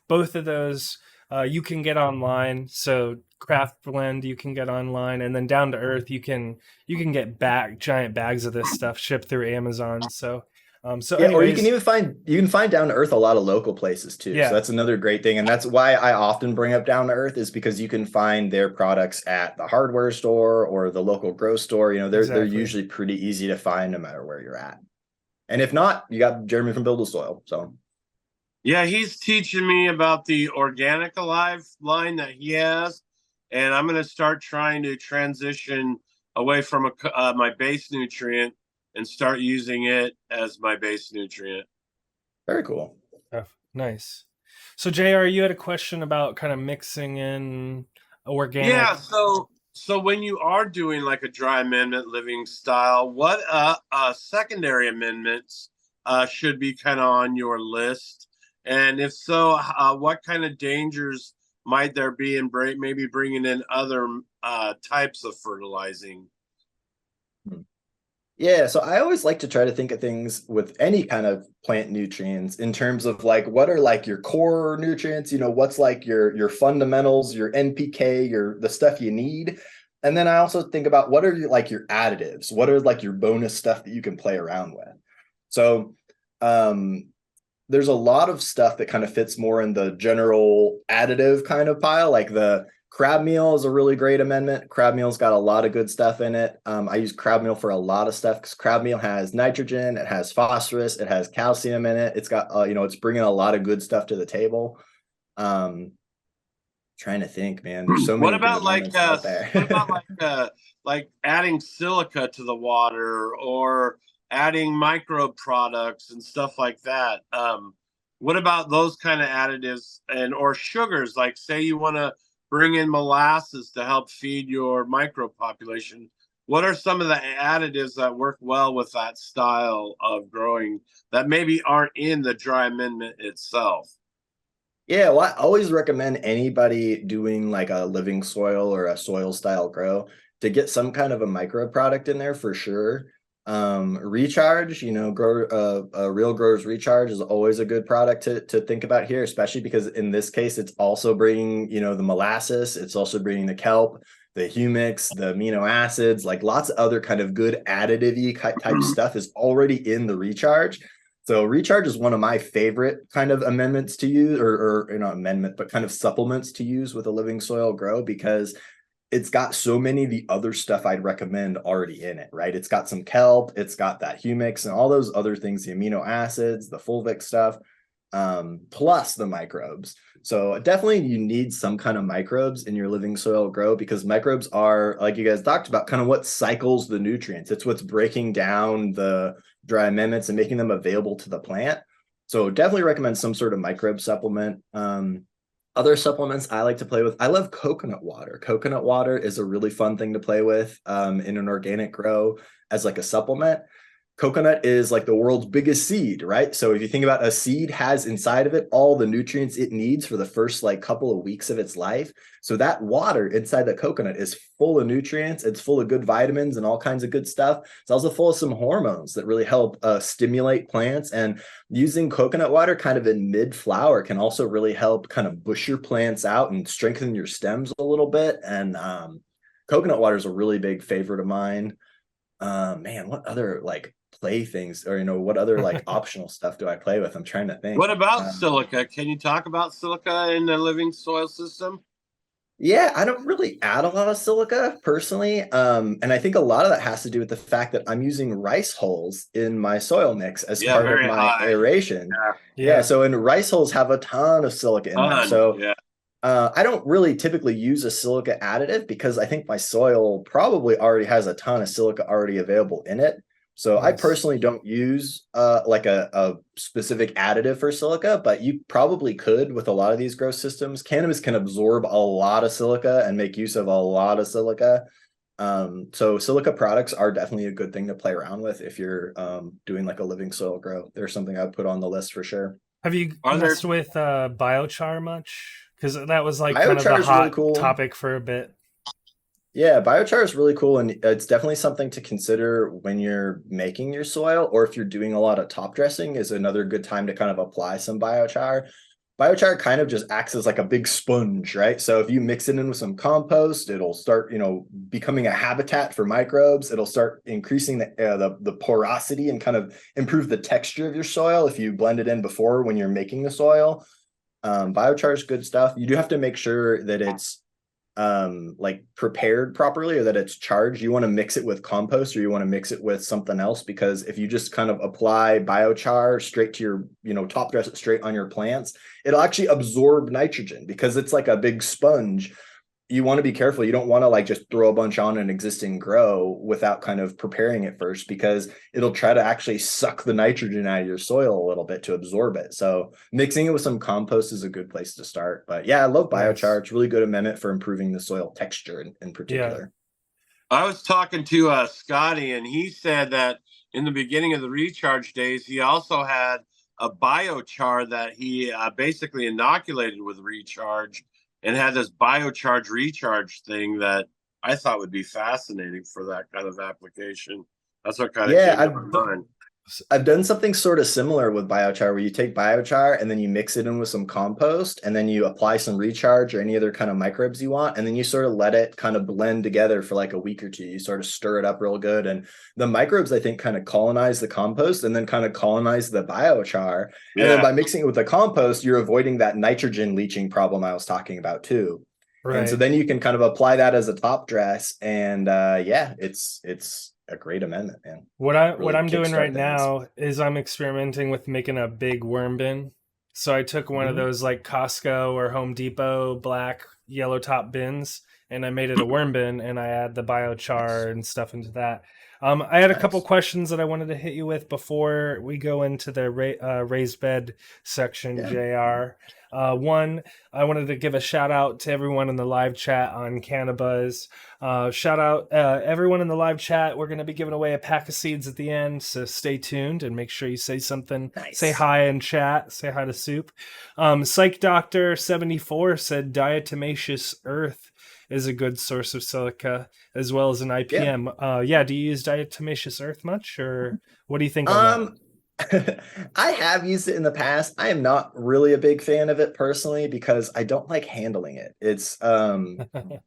both of those you can get online. So Craft Blend you can get online, and then Down to Earth you can get giant bags of this stuff shipped through Amazon. So Yeah, or you can anyways, even find down to earth a lot of local places too. So yeah, that's another great thing. And that's why I often bring up down to earth is because you can find their products at the hardware store or the local grocery store. You know, they're exactly. usually pretty easy to find no matter where you're at. And if not, you got Jeremy from Build a Soil. So Yeah, he's teaching me about the Organic Alive line that he has, and I'm going to start trying to transition away from my base nutrient and start using it as my base nutrient. very cool. Oh, nice. So JR, you had a question about kind of mixing in Yeah, organic. so when you are doing like a dry amendment living style, what secondary amendments should be kind of on your list? And if so, what kind of dangers might there be in maybe bringing in other types of fertilizing? Yeah, so I always like to try to think of things with any kind of plant nutrients in terms of like what are like your core nutrients, what's like your fundamentals, your NPK, your the stuff you need. And then I also think about what are like your additives? What are like your bonus stuff that you can play around with? So um there's a lot of stuff that kind of fits more in the general additive kind of pile. Like the crab meal is a really great amendment. Crab meal's got a lot of good stuff in it. I use crab meal for a lot of stuff because crab meal has nitrogen, it has phosphorus, it has calcium in it. It's got, it's bringing a lot of good stuff to the table. Um, Trying to think, man, there's so What many good about amendments out there. like adding silica to the water or adding microbe products and stuff like that? What about those kind of additives and or sugars? Like say you want to bring in molasses to help feed your microbe population. What are some of the additives that work well with that style of growing that maybe aren't in the dry amendment itself? Yeah, well, I always recommend anybody doing like a living soil or a soil style grow to get some kind of a micro product in there for sure. Recharge, grow a real growers recharge is always a good product to think about here, especially because in this case it's also bringing, the molasses, it's also bringing the kelp, the humics, the amino acids, like lots of other kind of good additive type stuff is already in the recharge. So recharge is one of my favorite kind of amendments to use, or not amendment, but kind of supplements to use with a living soil grow because it's got so many of the other stuff I'd recommend already in it, right? It's got some kelp, it's got that humics and all those other things, the amino acids, the fulvic stuff, plus the microbes. So definitely you need some kind of microbes in your living soil grow because microbes are, like you guys talked about, kind of what cycles the nutrients. It's what's breaking down the dry amendments and making them available to the plant. So definitely recommend some sort of microbe supplement. Other supplements I like to play with, I love coconut water. Coconut water is a really fun thing to play with in an organic grow as like a supplement. coconut is like the world's biggest seed, right? So if you think about a seed has inside of it all the nutrients it needs for the first like couple of weeks of its life. So that water inside the coconut is full of nutrients. It's full of good vitamins and all kinds of good stuff. It's also full of some hormones that really help stimulate plants. And using coconut water kind of in mid-flower can also really help kind of bush your plants out and strengthen your stems a little bit. And coconut water is a really big favorite of mine. Man, what other like play things, or what other like optional stuff do I play with? I'm trying to think. What about silica? Can you talk about silica in the living soil system? Yeah, I don't really add a lot of silica personally. And I think a lot of that has to do with the fact that I'm using rice hulls in my soil mix as part of my aeration. Yeah, so and rice hulls have a ton of silica in them. So I don't really typically use a silica additive because I think my soil probably already has a ton of silica already available in it. So I personally don't use like a specific additive for silica, but you probably could with a lot of these grow systems. Cannabis can absorb a lot of silica and make use of a lot of silica. So silica products are definitely a good thing to play around with if you're doing like a living soil grow. There's something I'd put on the list for sure. Have you messed with biochar much? Because that was like biochar kind of the hot really cool topic for a bit. Yeah, biochar is really cool, and it's definitely something to consider when you're making your soil, or if you're doing a lot of top dressing is another good time to kind of apply some biochar. Biochar kind of just acts as like a big sponge, right? So if you mix it in with some compost, it'll start, becoming a habitat for microbes. It'll start increasing the porosity and kind of improve the texture of your soil if you blend it in before when you're making the soil. Biochar is good stuff. You do have to make sure that it's like prepared properly, or that it's charged. You want to mix it with compost, or you want to mix it with something else, because if you just kind of apply biochar straight to your top dress it straight on your plants, it'll actually absorb nitrogen because it's like a big sponge. You want to be careful. You don't want to like just throw a bunch on an existing grow without kind of preparing it first, because it'll try to actually suck the nitrogen out of your soil a little bit to absorb it. So mixing it with some compost is a good place to start. But yeah, I love biochar. It's a really good amendment for improving the soil texture in particular. Yeah. I was talking to Scotty, and he said that in the beginning of the recharge days, he also had a biochar that he basically inoculated with recharge, and had this biochar recharge thing that I thought would be fascinating for that kind of application. That's what kind of came to my mind. I've done something sort of similar with biochar, where you take biochar and then you mix it in with some compost, and then you apply some recharge or any other kind of microbes you want, and then you sort of let it kind of blend together for like a week or two. You sort of stir it up real good, and the microbes, I think, kind of colonize the compost and then kind of colonize the biochar. And then by mixing it with the compost, you're avoiding that nitrogen leaching problem I was talking about too. Right. And so then you can kind of apply that as a top dress, and it's a great amendment, man. What I'm doing right now is I'm experimenting with making a big worm bin. So I took one of those like Costco or Home Depot black yellow top bins, and I made it a worm bin, and I add the biochar and stuff into that. I had a couple questions that I wanted to hit you with before we go into the raised bed section, JR. One, I wanted to give a shout out to everyone in the live chat on CannaBuzz. Shout out everyone in the live chat. We're going to be giving away a pack of seeds at the end, so stay tuned and make sure you say something. Nice. Say hi in chat. Say hi to Soup. Psych Doctor 74 said diatomaceous earth is a good source of silica, as well as an IPM. Do you use diatomaceous earth much, or what do you think on that? I have used it in the past. I am not really a big fan of it personally, because I don't like handling it. It's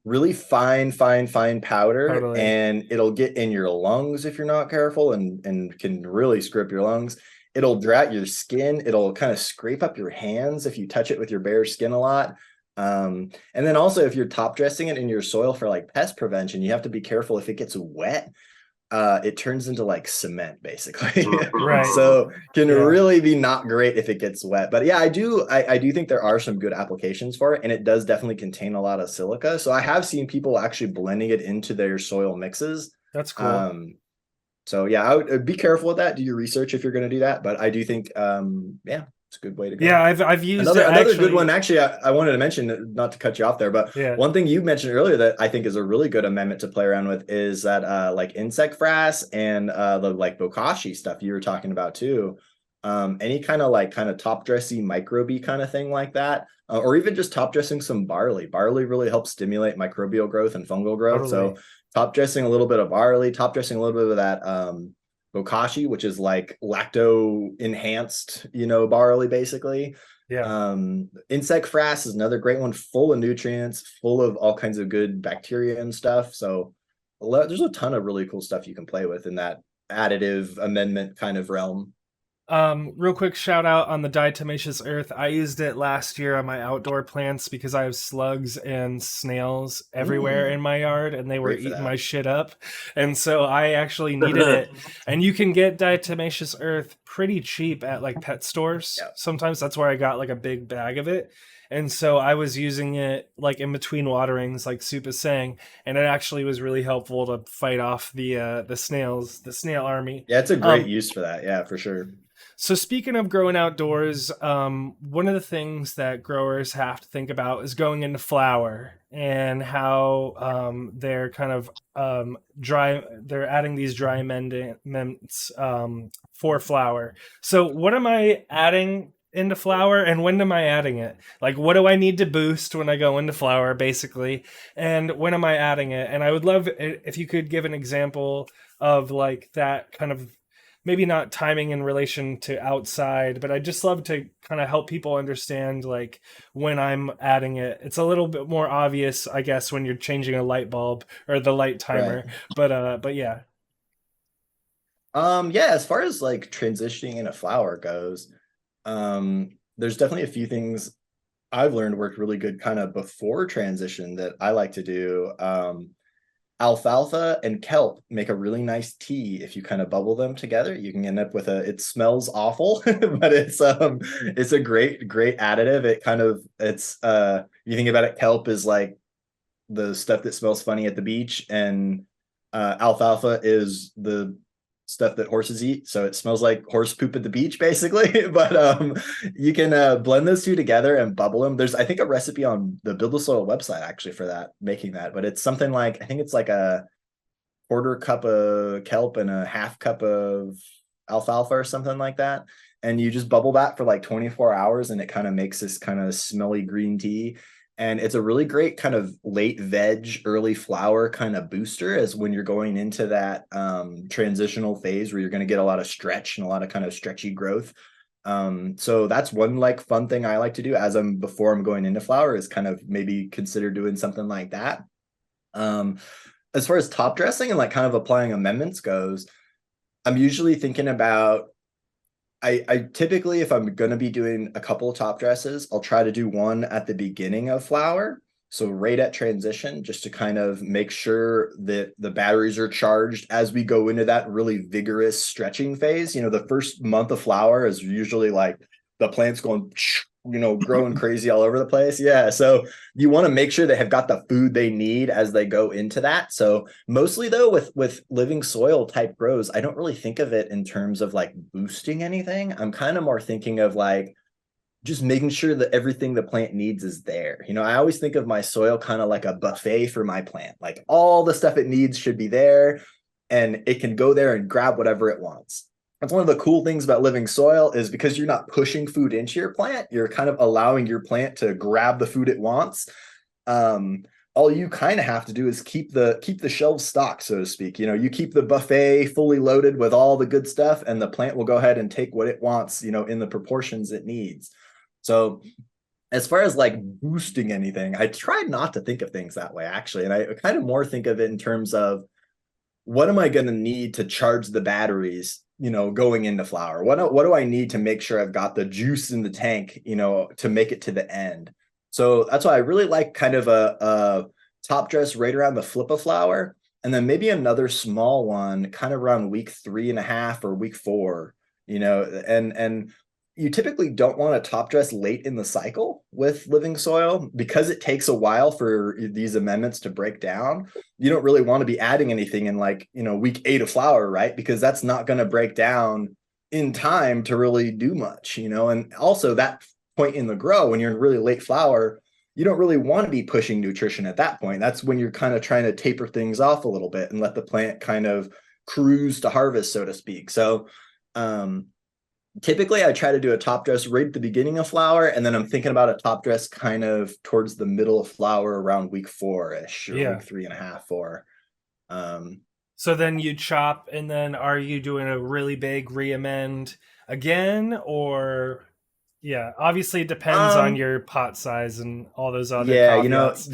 really fine powder. Totally. And it'll get in your lungs if you're not careful, and can really screw up your lungs. It'll dry out your skin. It'll kind of scrape up your hands if you touch it with your bare skin a lot. And then also, if you're top dressing it in your soil for like pest prevention, you have to be careful if it gets wet. It turns into like cement basically. Right. So can really be not great if it gets wet. But yeah, I do think there are some good applications for it, and it does definitely contain a lot of silica. So I have seen people actually blending it into their soil mixes. That's cool. So yeah, I would be careful with that. Do your research if you're going to do that. But I do think It's a good way to go. Yeah, I've used Another it another good actually. one, actually, I wanted to mention, not to cut you off there, but Yeah, one thing you mentioned earlier that I think is a really good amendment to play around with is that like insect frass and the like bokashi stuff you were talking about too. Any kind of top dressy microbe kind of thing like that, or even just top dressing some barley. Barley really helps stimulate microbial growth and fungal growth. totally. So top dressing a little bit of barley, top dressing a little bit of that bokashi, which is like lacto enhanced, barley basically. Yeah. Insect frass is another great one, full of nutrients, full of all kinds of good bacteria and stuff. So there's a ton of really cool stuff you can play with in that additive amendment kind of realm. Real quick shout out on the diatomaceous earth. I used it last year on my outdoor plants because I have slugs and snails everywhere in my yard and they were Great for eating that. my shit up. And so I actually needed it. And you can get diatomaceous earth pretty cheap at like pet stores. Yeah. Sometimes that's where I got like a big bag of it. And so I was using it like in between waterings, like Soup is saying, and it actually was really helpful to fight off the snails, the snail army. Yeah, it's a great use for that. Yeah, for sure. So speaking of growing outdoors, one of the things that growers have to think about is going into flower and how they're kind of dry. They're adding these dry amendments for flower. So what am I adding into flower, and when am I adding it? Like, what do I need to boost when I go into flower, basically, and when am I adding it? And I would love if you could give an example of like that kind of, maybe not timing in relation to outside, but I just love to kind of help people understand like when I'm adding it. It's a little bit more obvious, I guess, when you're changing a light bulb or the light timer. Right. But yeah. Yeah, as far as like transitioning in a flower goes, there's definitely a few things I've learned worked really good kind of before transition that I like to do. Alfalfa and kelp make a really nice tea. If you kind of bubble them together, you can end up with it smells awful, but it's a great additive. You think about it, kelp is like the stuff that smells funny at the beach, and alfalfa is the stuff that horses eat, so it smells like horse poop at the beach basically. But you can blend those two together and bubble them. There's, I think, a recipe on the Build the Soil website actually for that, making that, but it's something like, I think it's like a quarter cup of kelp and a half cup of alfalfa or something like that, and you just bubble that for like 24 hours and it kind of makes this kind of smelly green tea. And it's a really great kind of late veg, early flower kind of booster, as when you're going into that transitional phase where you're going to get a lot of stretch and a lot of kind of stretchy growth. So that's one like fun thing I like to do before I'm going into flower, is kind of maybe consider doing something like that. As far as top dressing and like kind of applying amendments goes, I'm usually thinking about, I typically, if I'm going to be doing a couple of top dresses, I'll try to do one at the beginning of flower. So right at transition, just to kind of make sure that the batteries are charged as we go into that really vigorous stretching phase. The first month of flower is usually like the plant's going, growing crazy all over the place. Yeah. So you want to make sure they have got the food they need as they go into that. So mostly though, with living soil type grows, I don't really think of it in terms of like boosting anything. I'm kind of more thinking of like just making sure that everything the plant needs is there. I always think of my soil kind of like a buffet for my plant. Like all the stuff it needs should be there, and it can go there and grab whatever it wants. That's one of the cool things about living soil, is because you're not pushing food into your plant, you're kind of allowing your plant to grab the food it wants. All you kind of have to do is keep the shelves stocked, so to speak. You keep the buffet fully loaded with all the good stuff, and the plant will go ahead and take what it wants, in the proportions it needs. So as far as like boosting anything, I try not to think of things that way, actually. And I kind of more think of it in terms of, what am I going to need to charge the batteries, going into flower? What do I need to make sure I've got the juice in the tank, to make it to the end? So that's why I really like kind of a top dress right around the flip of flower, and then maybe another small one kind of around week 3.5 or week 4, and you typically don't want to top dress late in the cycle with living soil, because it takes a while for these amendments to break down. You don't really want to be adding anything in like, week 8 of flower, right? Because that's not going to break down in time to really do much, you know. And also that point in the grow, when you're in really late flower, you don't really want to be pushing nutrition at that point. That's when you're kind of trying to taper things off a little bit and let the plant kind of cruise to harvest, so to speak. So typically I try to do a top dress right at the beginning of flower, and then I'm thinking about a top dress kind of towards the middle of flower around week 4-ish, or Yeah. week 3.5, 4. So then you chop, and then are you doing a really big re-amend again, or yeah, obviously it depends on um your pot size and all those other Yeah, you know, caveats.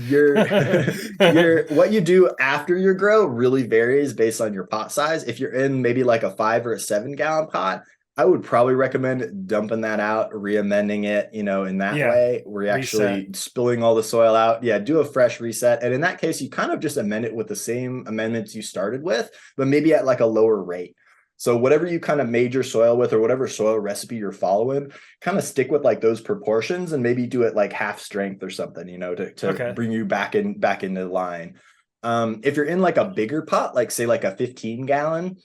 your what you do after your grow really varies based on your pot size. If you're in maybe like a 5 or a 7 gallon pot, I would probably recommend dumping that out, re-amending it, you know, in that Yeah, way, where you're reset. actually spilling all the soil out. Yeah, do a fresh reset. And in that case, you kind of just amend it with the same amendments you started with, but maybe at like a lower rate. So whatever you kind of made your soil with, or whatever soil recipe you're following, kind of stick with like those proportions, and maybe do it like half strength or something, you know, to Okay. bring you back into line. If you're in like a bigger pot, like say like a 15 gallon,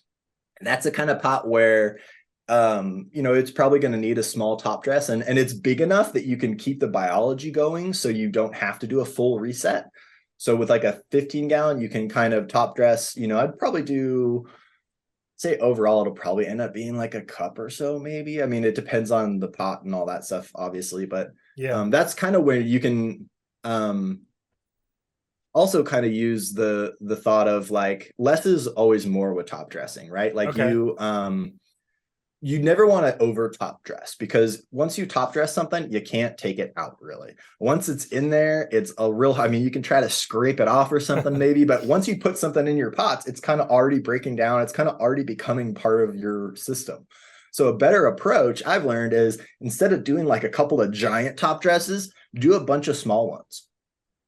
that's a kind of pot where you know, it's probably going to need a small top dress, and it's big enough that you can keep the biology going, so you don't have to do a full reset. So with like a 15 gallon, you can kind of top dress, you know, I'd probably do, say overall it'll probably end up being like a cup or so, maybe. I mean, it depends on the pot and all that stuff, obviously, but Yeah. that's kind of where you can also kind of use the thought of like less is always more with top dressing, right? Like Okay. you never want to over top dress, because once you top dress something, you can't take it out really. Once it's in there, it's a real, I mean, you can try to scrape it off or something maybe, but once you put something in your pots, it's kind of already breaking down. It's kind of already becoming part of your system. So a better approach I've learned is, instead of doing like a couple of giant top dresses, do a bunch of small ones.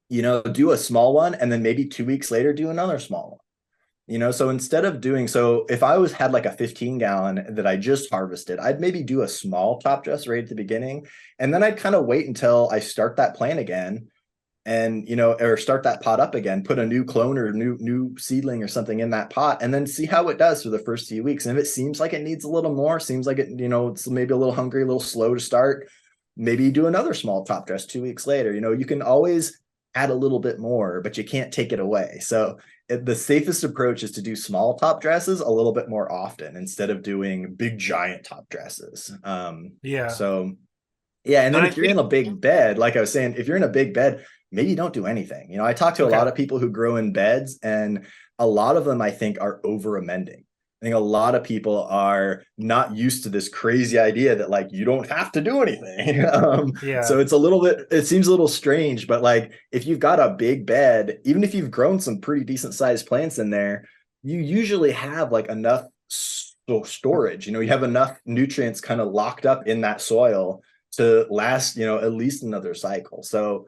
You know, do a small one, and then maybe 2 weeks later, do another small one. You know, so instead of doing, so if I was had like a 15 gallon that I just harvested, I'd maybe do a small top dress right at the beginning, and then I'd kind of wait until I start that plant again, and you know, or start that pot up again, put a new clone or new seedling or something in that pot, and then see how it does for the first few weeks. And if it seems like it needs a little more, seems like it, you know, it's maybe a little hungry, a little slow to start, maybe do another small top dress 2 weeks later. You know, you can always add a little bit more, but you can't take it away. So the safest approach is to do small top dresses a little bit more often, instead of doing big giant top dresses. Yeah. So yeah, and And then I if you're in think a big bed, like I was saying, if you're in a big bed, maybe don't do anything. You know, I talk to a Okay. lot of people who grow in beds, and a lot of them I think are over amending. I think a lot of people are not used to this crazy idea that like you don't have to do anything. So Yeah. it's a little bit, it seems a little strange, but like if you've got a big bed, even if you've grown some pretty decent sized plants in there, you usually have like enough storage. You know, you have enough nutrients kind of locked up in that soil to last, you know, at least another cycle. So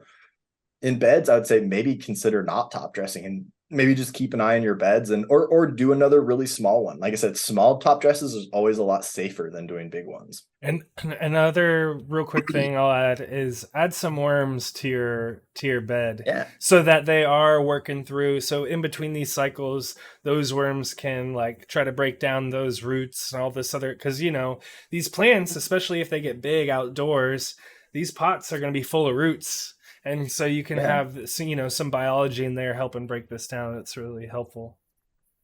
in beds, I would say maybe consider not top dressing, and maybe just keep an eye on your beds, and or do another really small one. Like I said, small top dresses is always a lot safer than doing big ones. And another real quick thing I'll add is add some worms to your bed, Yeah. so that they are working through. So in between these cycles, those worms can like try to break down those roots and all this other, because you know, these plants, especially if they get big outdoors, these pots are going to be full of roots. And so you can Yeah. have, you know, some biology in there helping break this down. That's really helpful.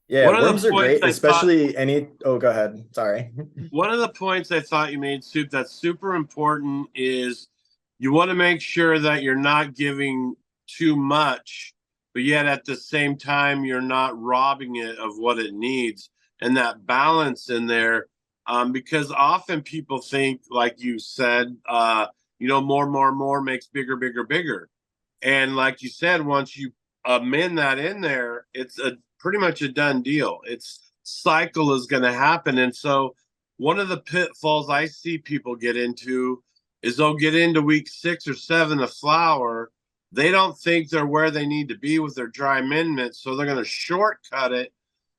Yeah. one of the Worms are points great, I thought especially any, oh, go ahead. Sorry. one of the points I thought you made, Soup, that's super important is you want to make sure that you're not giving too much, but yet at the same time you're not robbing it of what it needs, and that balance in there. Because often people think, like you said, you know, more makes bigger, bigger, bigger. And like you said, once you amend that in there, it's a pretty much a done deal. Its cycle is going to happen. And so one of the pitfalls I see people get into is they'll get into week 6 or 7 of flower. They don't think they're where they need to be with their dry amendment, so they're going to shortcut it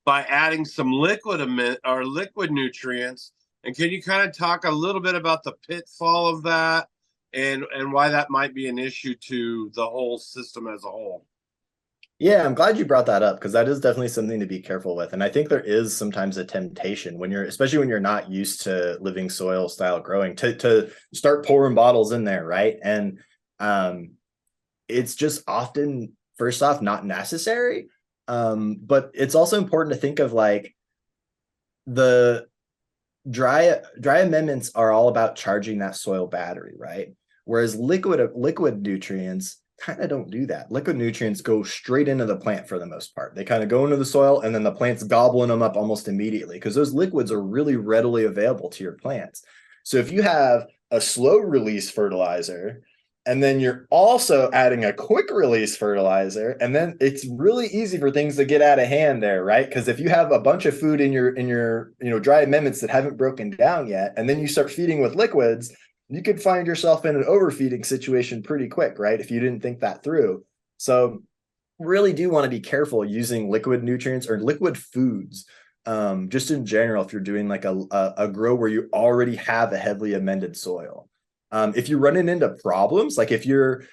by adding some liquid amendment or liquid nutrients. And can you kind of talk a little bit about the pitfall of that, and why that might be an issue to the whole system as a whole? Yeah, I'm glad you brought that up because that is definitely something to be careful with. And I think there is sometimes a temptation when you're, especially when you're not used to living soil style growing, to start pouring bottles in there, right? And um, it's just often, first off, not necessary. But it's also important to think of like the dry amendments are all about charging that soil battery, right? Whereas liquid nutrients kind of don't do that. Liquid nutrients go straight into the plant for the most part. They kind of go into the soil and then the plant's gobbling them up almost immediately because those liquids are really readily available to your plants. So if you have a slow release fertilizer and then you're also adding a quick release fertilizer, and then it's really easy for things to get out of hand there, right? Because if you have a bunch of food in your dry amendments that haven't broken down yet, and then you start feeding with liquids, you could find yourself in an overfeeding situation pretty quick, right? If you didn't think that through. So really do want to be careful using liquid nutrients or liquid foods. Just in general, if you're doing like a grow where you already have a heavily amended soil. If you're running into problems, like if you're,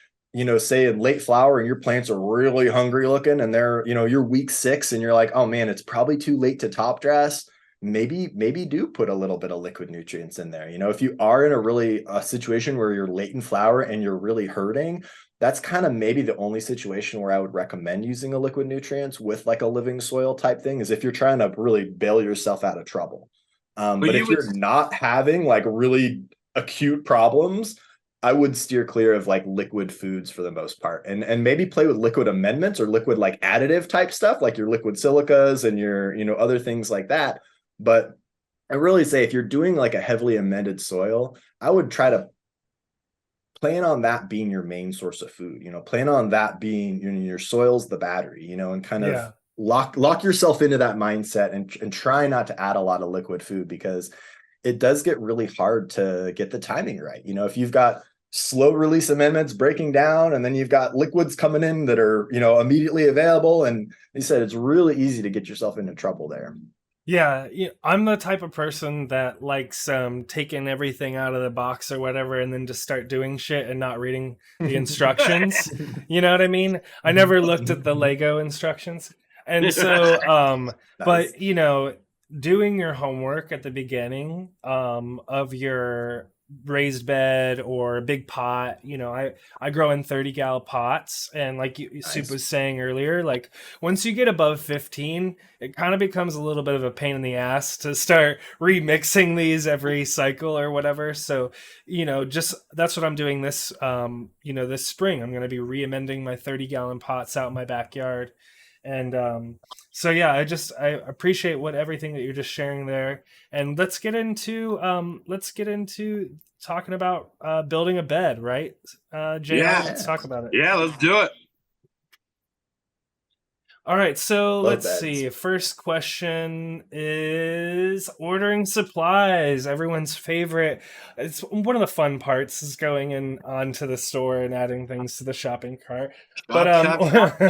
say in late flower and your plants are really hungry looking and they're, you're week 6 and you're like, oh man, it's probably too late to top dress. Maybe do put a little bit of liquid nutrients in there. If you are in a situation where you're late in flower and you're really hurting, that's kind of maybe the only situation where I would recommend using a liquid nutrients with like a living soil type thing is if you're trying to really bail yourself out of trouble. But But you if would, you're not having like really acute problems, I would steer clear of like liquid foods for the most part, and maybe play with liquid amendments or liquid like additive type stuff, like your liquid silicas and your other things like that. But I really say if you're doing like a heavily amended soil, I would try to plan on that being your main source of food. Plan on that being your soil's the battery. And kind of Yeah. lock yourself into that mindset and try not to add a lot of liquid food because it does get really hard to get the timing right. If you've got slow release amendments breaking down and then you've got liquids coming in that are, immediately available. And you said it's really easy to get yourself into trouble there. Yeah, I'm the type of person that likes taking everything out of the box or whatever and then just start doing shit and not reading the instructions. You know what I mean? I never looked at the Lego instructions. And so Nice. but doing your homework at the beginning of your raised bed or a big pot, I grow in 30 gal pots, and like Soup Nice. was saying earlier, like once you get above 15, it kind of becomes a little bit of a pain in the ass to start remixing these every cycle or whatever. So, just that's what I'm doing this spring. I'm going to be re-amending my 30 gallon pots out in my backyard. And so yeah, I appreciate everything that you're just sharing there. And let's get into talking about building a bed, right? JR, yeah, let's talk about it. yeah, let's do it. All right, so Love let's beds. see. First question is ordering supplies. Everyone's favorite. It's one of the fun parts is going in onto the store and adding things to the shopping cart. But Chop, chop, chop,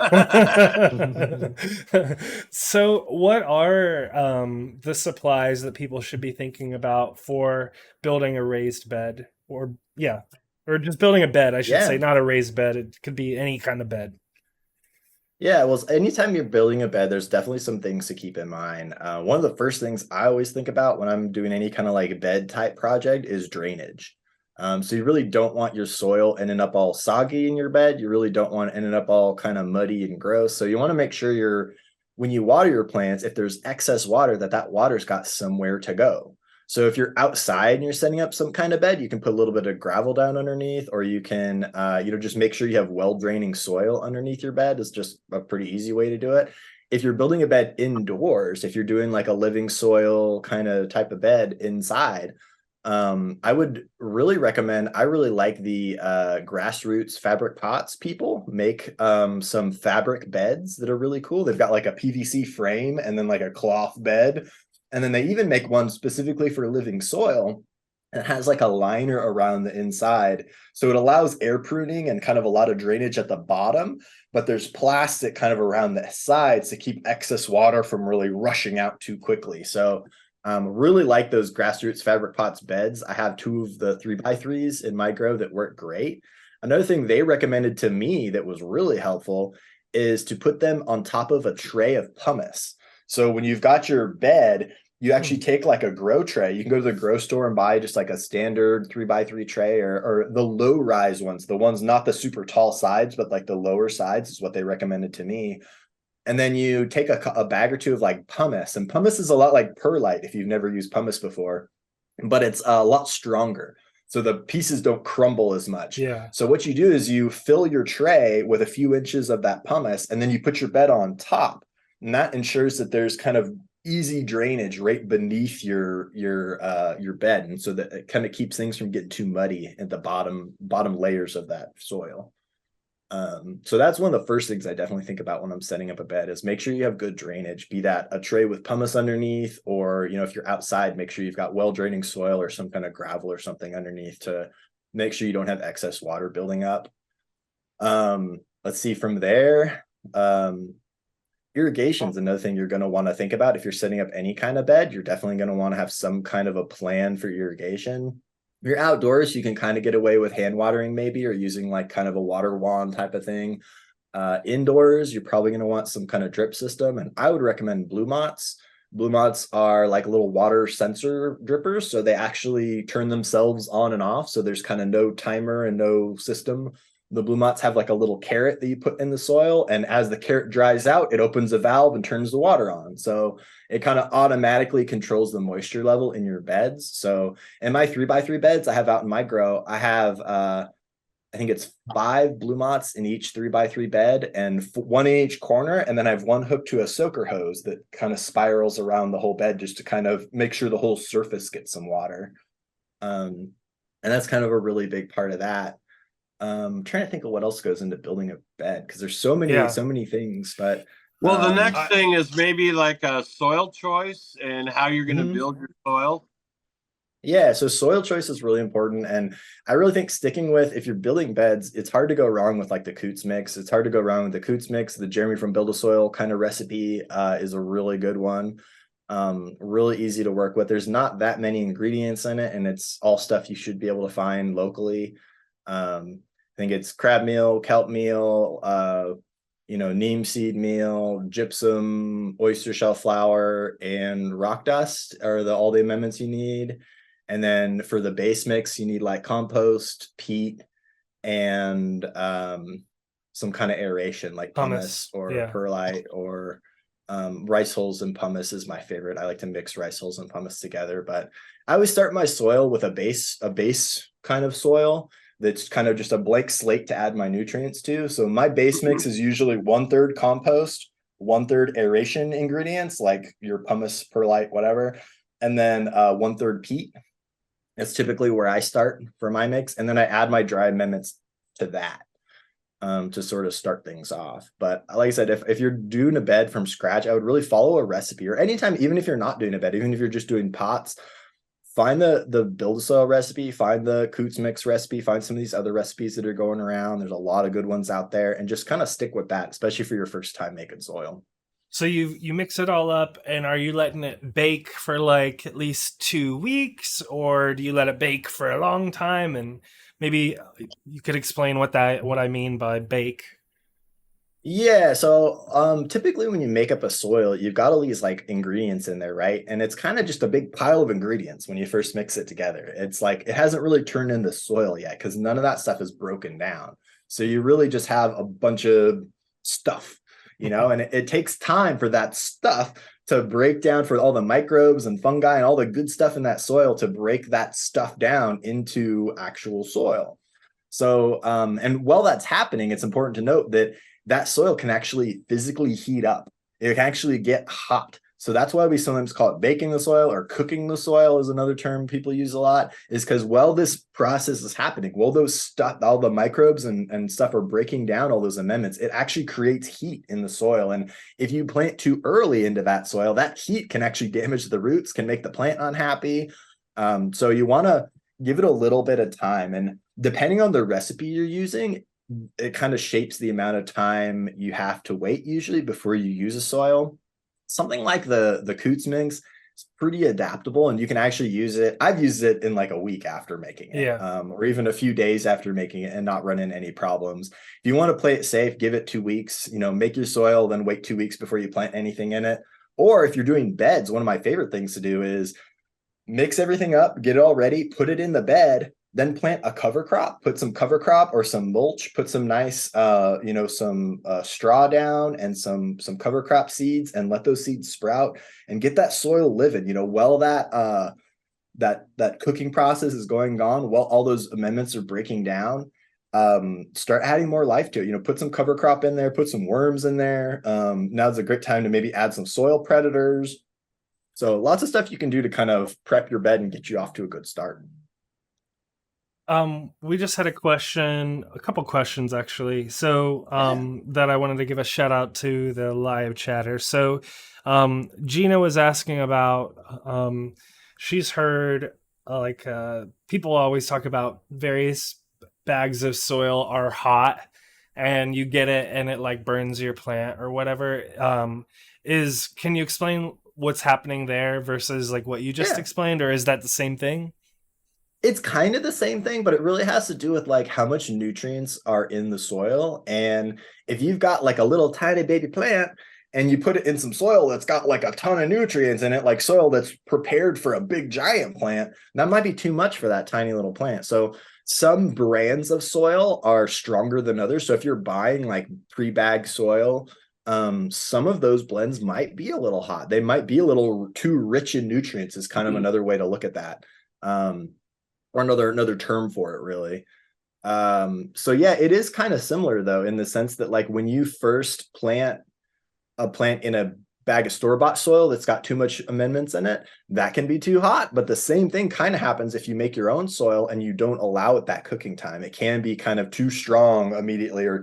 and drop. so what are the supplies that people should be thinking about for building a raised bed, or yeah, or just building a bed, I should say, Yeah. not a raised bed. It could be any kind of bed. Yeah, well, anytime you're building a bed, there's definitely some things to keep in mind. One of the first things I always think about when I'm doing any kind of like bed type project is drainage. So you really don't want your soil ending up all soggy in your bed. You really don't want it ending up all kind of muddy and gross. So you want to make sure when you water your plants, if there's excess water, that water's got somewhere to go. So if you're outside and you're setting up some kind of bed, you can put a little bit of gravel down underneath, or you can, just make sure you have well draining soil underneath your bed. Is just a pretty easy way to do it. If you're building a bed indoors, if you're doing like a living soil kind of type of bed inside, I would really recommend. I really like the grassroots fabric pots. People make some fabric beds that are really cool. They've got like a PVC frame and then like a cloth bed. And then they even make one specifically for living soil. It has like a liner around the inside. So it allows air pruning and kind of a lot of drainage at the bottom, but there's plastic kind of around the sides to keep excess water from really rushing out too quickly. So really like those grassroots fabric pots beds. I have 2 of the 3x3s in my grow that work great. Another thing they recommended to me that was really helpful is to put them on top of a tray of pumice. So when you've got your bed, you actually take like a grow tray. You can go to the grow store and buy just like a standard 3x3 tray, or the low rise ones, the ones not the super tall sides, but like the lower sides is what they recommended to me. And then you take a bag or two of like pumice, and pumice is a lot like perlite if you've never used pumice before, but it's a lot stronger. So the pieces don't crumble as much. Yeah. So what you do is you fill your tray with a few inches of that pumice, and then you put your bed on top. And that ensures that there's kind of easy drainage right beneath your bed. And so that it kind of keeps things from getting too muddy at the bottom layers of that soil. So that's one of the first things I definitely think about when I'm setting up a bed is make sure you have good drainage, be that a tray with pumice underneath, or, you know, if you're outside, make sure you've got well draining soil or some kind of gravel or something underneath to make sure you don't have excess water building up. Let's see from there. Irrigation is another thing you're going to want to think about. If you're setting up any kind of bed, you're definitely going to want to have some kind of a plan for irrigation. If you're outdoors, you can kind of get away with hand watering maybe, or using like kind of a water wand type of thing. Indoors, you're probably going to want some kind of drip system. And I would recommend Blue Mott's. Blue Mott's are like little water sensor drippers. So they actually turn themselves on and off. So there's kind of no timer and no system. The Blue Mott's have like a little carrot that you put in the soil. And as the carrot dries out, it opens a valve and turns the water on. So it kind of automatically controls the moisture level in your beds. So in my 3x3 beds I have out in my grow, I have, I think it's 5 Blue Mott's in each 3x3 bed, and one in each corner. And then I have one hooked to a soaker hose that kind of spirals around the whole bed just to kind of make sure the whole surface gets some water. And that's kind of a really big part of that. Trying to think of what else goes into building a bed, because there's so many things. But well, the next thing is maybe like a soil choice and how you're going to build your soil. Yeah, so soil choice is really important. And I really think sticking with, if you're building beds, it's hard to go wrong with like the Coots mix. It's hard to go wrong with the Coots mix. The Jeremy from Build a Soil kind of recipe is a really good one. Really easy to work with. There's not that many ingredients in it, and it's all stuff you should be able to find locally. I think it's crab meal, kelp meal, neem seed meal, gypsum, oyster shell flour, and rock dust are all the amendments you need. And then for the base mix, you need like compost, peat, and some kind of aeration like pumice or perlite, or rice hulls and pumice is my favorite. I like to mix rice hulls and pumice together, but I always start my soil with a base kind of soil that's kind of just a blank slate to add my nutrients to. So my base mix is usually 1/3 compost, 1/3 aeration ingredients like your pumice, perlite, whatever, and then 1/3 peat. That's typically where I start for my mix, and then I add my dry amendments to that to sort of start things off. But like I said, if you're doing a bed from scratch, I would really follow a recipe, or anytime, even if you're not doing a bed, even if you're just doing pots, find the Build a Soil recipe, find the Coots mix recipe, find some of these other recipes that are going around. There's a lot of good ones out there, and just kind of stick with that, especially for your first time making soil. So you mix it all up, and are you letting it bake for like at least 2 weeks, or do you let it bake for a long time? And maybe you could explain what I mean by bake. Yeah, so typically when you make up a soil, you've got all these like ingredients in there, right? And it's kind of just a big pile of ingredients when you first mix it together. It's like it hasn't really turned into soil yet because none of that stuff is broken down. So you really just have a bunch of stuff, and it takes time for that stuff to break down, for all the microbes and fungi and all the good stuff in that soil to break that stuff down into actual soil. So, and while that's happening, it's important to note that soil can actually physically heat up. It can actually get hot. So that's why we sometimes call it baking the soil, or cooking the soil is another term people use a lot, is because while this process is happening, while those stuff, all the microbes and stuff are breaking down all those amendments, it actually creates heat in the soil. And if you plant too early into that soil, that heat can actually damage the roots, can make the plant unhappy. So you want to give it a little bit of time. And depending on the recipe you're using, it kind of shapes the amount of time you have to wait usually before you use a soil. Something like the Coots mix, It's pretty adaptable, and you can actually use it. I've used it in like a week after making it, Yeah. or even a few days after making it and not run into any problems. If you want to play it safe, give it 2 weeks, make your soil, then wait 2 weeks before you plant anything in it. Or if you're doing beds, one of my favorite things to do is mix everything up, get it all ready, put it in the bed, then plant a cover crop, put some cover crop or some mulch, put some nice, some straw down and some cover crop seeds, and let those seeds sprout and get that soil living, while that cooking process is going on, while all those amendments are breaking down. Start adding more life to it, put some cover crop in there, put some worms in there. Now's a great time to maybe add some soil predators. So lots of stuff you can do to kind of prep your bed and get you off to a good start. We just had a couple questions actually. So, that I wanted to give a shout out to the live chatter. So, Gina was asking about, she's heard people always talk about various bags of soil are hot and you get it and it like burns your plant or whatever. Can you explain what's happening there versus like what you just explained, or is that the same thing? It's kind of the same thing, but it really has to do with like how much nutrients are in the soil. And if you've got like a little tiny baby plant and you put it in some soil that's got like a ton of nutrients in it, like soil that's prepared for a big giant plant, that might be too much for that tiny little plant. So some brands of soil are stronger than others. So if you're buying like pre-bagged soil, some of those blends might be a little hot. They might be a little too rich in nutrients is kind of another way to look at that. Or another term for it, really. So yeah, it is kind of similar though, in the sense that like when you first plant a plant in a bag of store-bought soil that's got too much amendments in it, that can be too hot. But the same thing kind of happens if you make your own soil and you don't allow it that cooking time. It can be kind of too strong immediately, or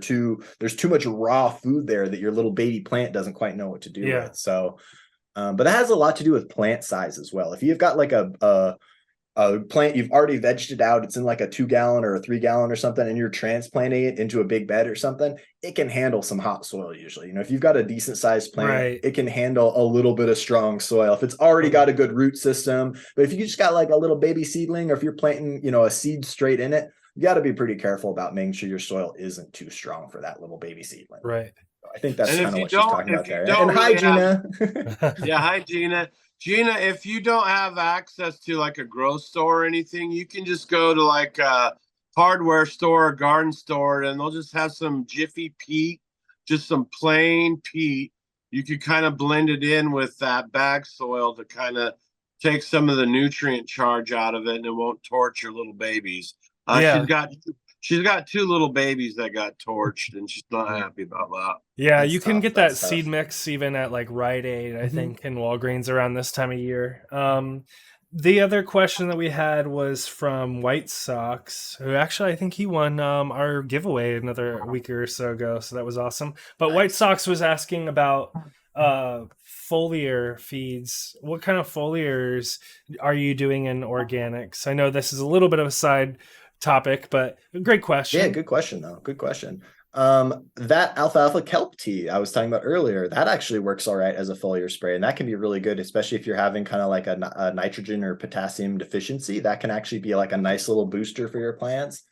there's too much raw food there that your little baby plant doesn't quite know what to do with. So but that has a lot to do with plant size as well. If you've got like a plant, you've already vegged it out, it's in like a 2-gallon or a 3-gallon or something, and you're transplanting it into a big bed or something, it can handle some hot soil usually. If you've got a decent sized plant, Right. it can handle a little bit of strong soil if it's already got a good root system. But if you just got like a little baby seedling, or if you're planting, a seed straight in it, you got to be pretty careful about making sure your soil isn't too strong for that little baby seedling. Right. I think that's And kind if of you what she's don't, talking if about you there. don't And hi, really Gina. yeah, hi Gina. Gina, if you don't have access to like a grow store or anything, you can just go to like a hardware store or garden store, and they'll just have some Jiffy peat, just some plain peat. You could kind of blend it in with that bag soil to kind of take some of the nutrient charge out of it, and it won't torch your little babies. Yeah. She's got 2 little babies that got torched, and she's not happy about that. Yeah, That's you can tough. get that That's seed tough. mix even at like Rite Aid, I Mhm. think, and Walgreens around this time of year. The other question that we had was from White Sox, who actually I think he won our giveaway another week or so ago, so that was awesome. But White Nice. Sox was asking about foliar feeds. What kind of foliars are you doing in organics? I know this is a little bit of a side topic, but great question. Yeah, good question though. Good question. That alfalfa kelp tea I was talking about earlier, that actually works all right as a foliar spray, and that can be really good, especially if you're having kind of like a nitrogen or potassium deficiency. That can actually be like a nice little booster for your plants.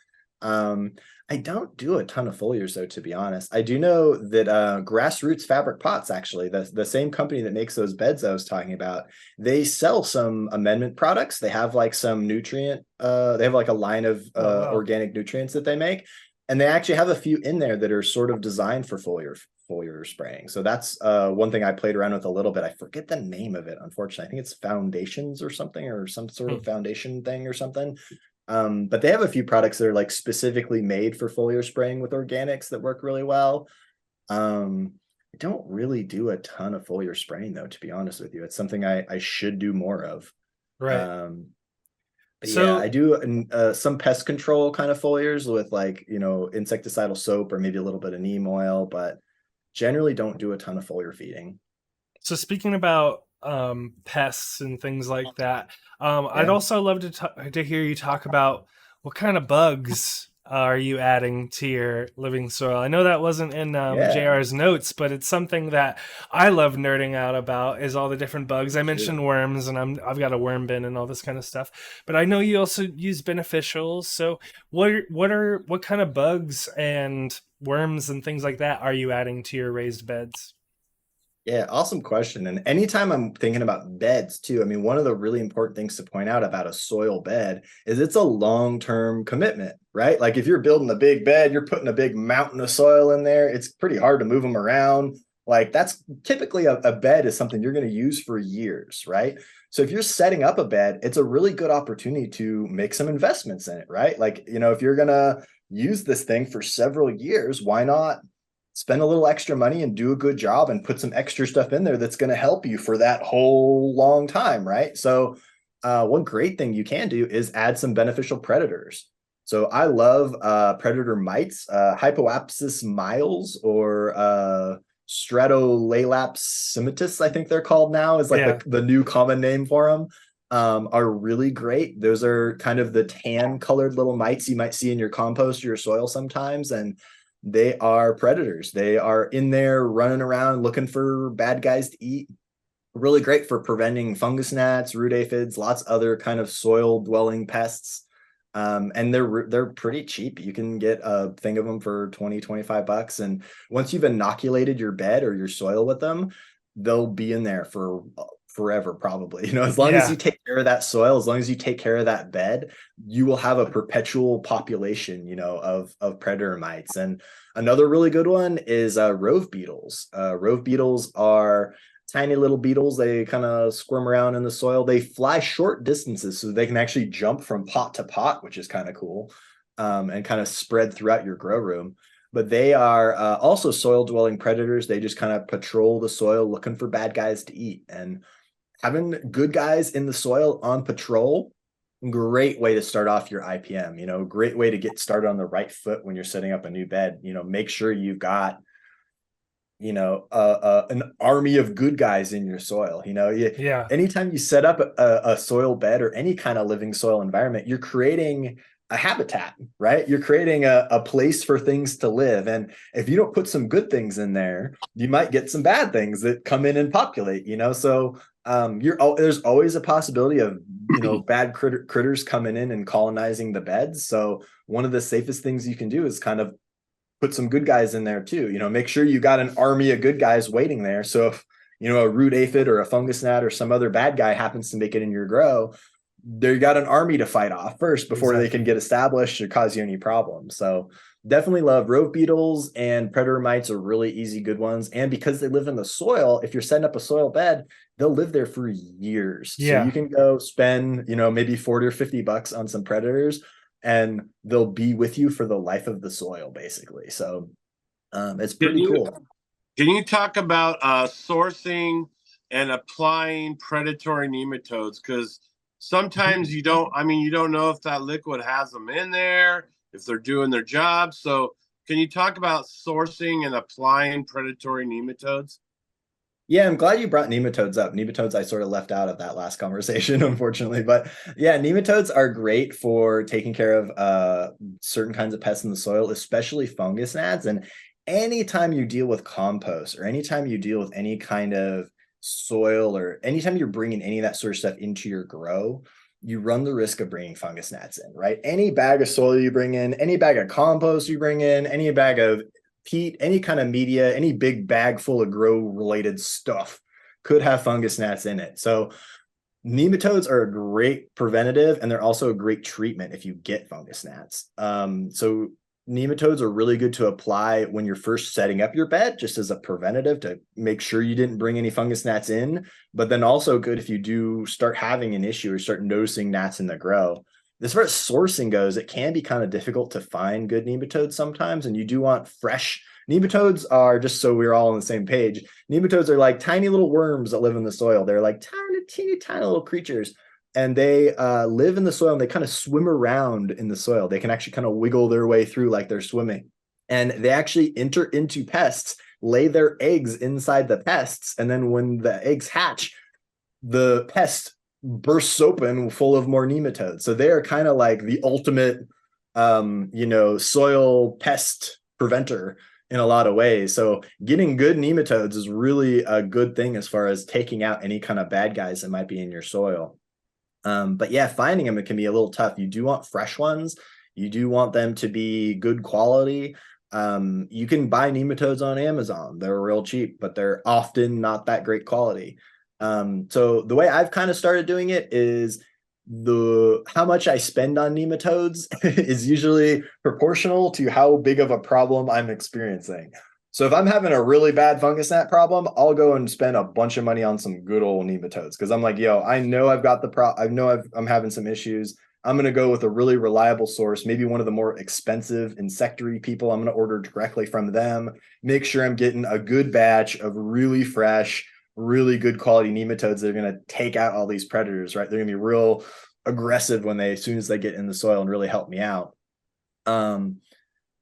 I don't do a ton of foliars though, to be honest. I do know that Grassroots Fabric Pots, actually, the same company that makes those beds I was talking about, they sell some amendment products. They have like some they have like a line of Oh, wow. organic nutrients that they make. And they actually have a few in there that are sort of designed for foliar spraying. So that's one thing I played around with a little bit. I forget the name of it, unfortunately. I think it's foundations or something, or some sort of foundation thing or something. But they have a few products that are like specifically made for foliar spraying with organics that work really well. I don't really do a ton of foliar spraying though, to be honest with you. It's something I should do more of. Right. But yeah, So I do some pest control kind of foliars with like, insecticidal soap or maybe a little bit of neem oil, but generally don't do a ton of foliar feeding. So speaking about pests and things like that, I'd Yeah. also love to hear you talk about what kind of bugs are you adding to your living soil? I know that wasn't in Yeah, JR's notes, but it's something that I love nerding out about is all the different bugs. I shoot. mentioned worms, and I've got a worm bin and all this kind of stuff. But I know you also use beneficials. So what kind of bugs and worms and things like that are you adding to your raised beds? Yeah, awesome question. And anytime I'm thinking about beds too, I mean, one of the really important things to point out about a soil bed is it's a long-term commitment, right? Like if you're building a big bed, you're putting a big mountain of soil in there, it's pretty hard to move them around. Like that's typically a bed is something you're going to use for years, right? So if you're setting up a bed, it's a really good opportunity to make some investments in it, right? Like, if you're going to use this thing for several years, why not spend a little extra money and do a good job and put some extra stuff in there that's going to help you for that whole long time, right? So one great thing you can do is add some beneficial predators. So I love predator mites, Hypoapsis miles or Stratolalaps I think they're called now, is like Yeah. the new common name for them. Are really great. Those are kind of the tan colored little mites you might see in your compost or your soil sometimes. And they are predators. They are in there running around looking for bad guys to eat. Really great for preventing fungus gnats, root aphids, lots of other kind of soil dwelling pests. And they're pretty cheap. You can get a thing of them for 20-25 bucks. And once you've inoculated your bed or your soil with them, they'll be in there for forever, probably. As long as Yeah. you take care of that soil, as long as you take care of that bed, you will have a perpetual population, of predator mites. And another really good one is rove beetles. Rove beetles are tiny little beetles. They kind of squirm around in the soil. They fly short distances, so they can actually jump from pot to pot, which is kind of cool, and kind of spread throughout your grow room. But they are also soil dwelling predators. They just kind of patrol the soil looking for bad guys to eat. And having good guys in the soil on patrol, great way to start off your IPM. Great way to get started on the right foot when you're setting up a new bed. Make sure you've got an army of good guys in your soil. Yeah. Anytime you set up a soil bed or any kind of living soil environment, you're creating a habitat, right? You're creating a place for things to live. And if you don't put some good things in there, you might get some bad things that come in and populate. So there's always a possibility of bad critters coming in and colonizing the beds. So one of the safest things you can do is kind of put some good guys in there too. Make sure you got an army of good guys waiting there. So if a root aphid or a fungus gnat or some other bad guy happens to make it in your grow, they got an army to fight off first before they can get established or cause you any problems. So definitely love rove beetles, and predator mites are really easy, good ones. And because they live in the soil, if you're setting up a soil bed, they'll live there for years. So Yeah. you can go spend, maybe 40 or 50 bucks on some predators, and they'll be with you for the life of the soil, basically. So it's pretty cool. Can you talk about sourcing and applying predatory nematodes? Because sometimes you don't know if that liquid has them in there, if they're doing their job. So can you talk about sourcing and applying predatory nematodes? Yeah, I'm glad you brought nematodes up. Nematodes I sort of left out of that last conversation, unfortunately. But yeah, nematodes are great for taking care of certain kinds of pests in the soil, especially fungus gnats. And anytime you deal with compost or anytime you deal with any kind of soil or anytime you're bringing any of that sort of stuff into your grow, you run the risk of bringing fungus gnats in, right? Any bag of soil you bring in, any bag of compost you bring in, any bag of peat, any kind of media, any big bag full of grow related stuff could have fungus gnats in it. So nematodes are a great preventative, and they're also a great treatment if you get fungus gnats. So nematodes are really good to apply when you're first setting up your bed, just as a preventative to make sure you didn't bring any fungus gnats in, but then also good if you do start having an issue or start noticing gnats in the grow. As far as sourcing goes, it can be kind of difficult to find good nematodes sometimes, and you do want fresh. Nematodes are, just so we're all on the same page, nematodes are like tiny little worms that live in the soil. They're like tiny, teeny, tiny little creatures, and they live in the soil, and they kind of swim around in the soil. They can actually kind of wiggle their way through like they're swimming, and they actually enter into pests, lay their eggs inside the pests, and then when the eggs hatch, the pest bursts open full of more nematodes. So they are kind of like the ultimate soil pest preventer in a lot of ways. So getting good nematodes is really a good thing as far as taking out any kind of bad guys that might be in your soil. But yeah, finding them, it can be a little tough. You do want fresh ones. You do want them to be good quality. You can buy nematodes on Amazon. They're real cheap, but they're often not that great quality. So the way I've kind of started doing it is how much I spend on nematodes is usually proportional to how big of a problem I'm experiencing. So if I'm having a really bad fungus gnat problem, I'll go and spend a bunch of money on some good old nematodes because I'm like, yo, I know I've got I'm having some issues. I'm going to go with a really reliable source, maybe one of the more expensive insectary people. I'm going to order directly from them, make sure I'm getting a good batch of really fresh, really good quality nematodes that are going to take out all these predators, right? They're going to be real aggressive as soon as they get in the soil and really help me out.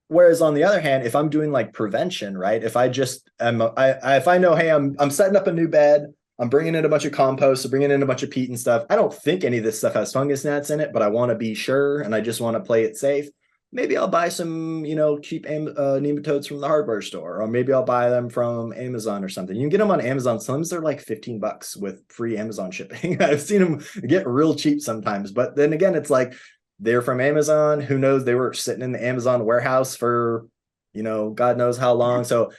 Whereas on the other hand, if I'm doing like prevention, right? If I just if I know, hey, I'm setting up a new bed, I'm bringing in a bunch of compost, I'm bringing in a bunch of peat and stuff. I don't think any of this stuff has fungus gnats in it, but I want to be sure, and I just want to play it safe. Maybe I'll buy some, cheap nematodes from the hardware store, or maybe I'll buy them from Amazon or something. You can get them on Amazon. Sometimes they're like $15 with free Amazon shipping. I've seen them get real cheap sometimes, but then again, it's like they're from Amazon. Who knows? They were sitting in the Amazon warehouse for, God knows how long. So,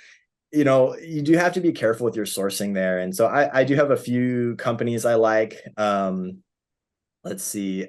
you do have to be careful with your sourcing there. And so I do have a few companies I like. Let's see.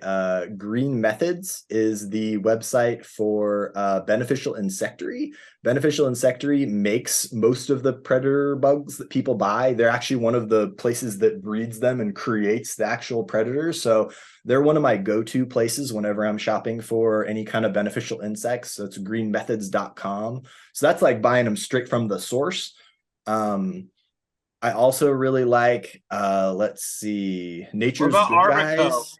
Green Methods is the website for Beneficial Insectary. Beneficial Insectary makes most of the predator bugs that people buy. They're actually one of the places that breeds them and creates the actual predators. So they're one of my go-to places whenever I'm shopping for any kind of beneficial insects. So it's greenmethods.com. So that's like buying them straight from the source. I also really like, let's see, Nature's What about Good Arbico? Guys.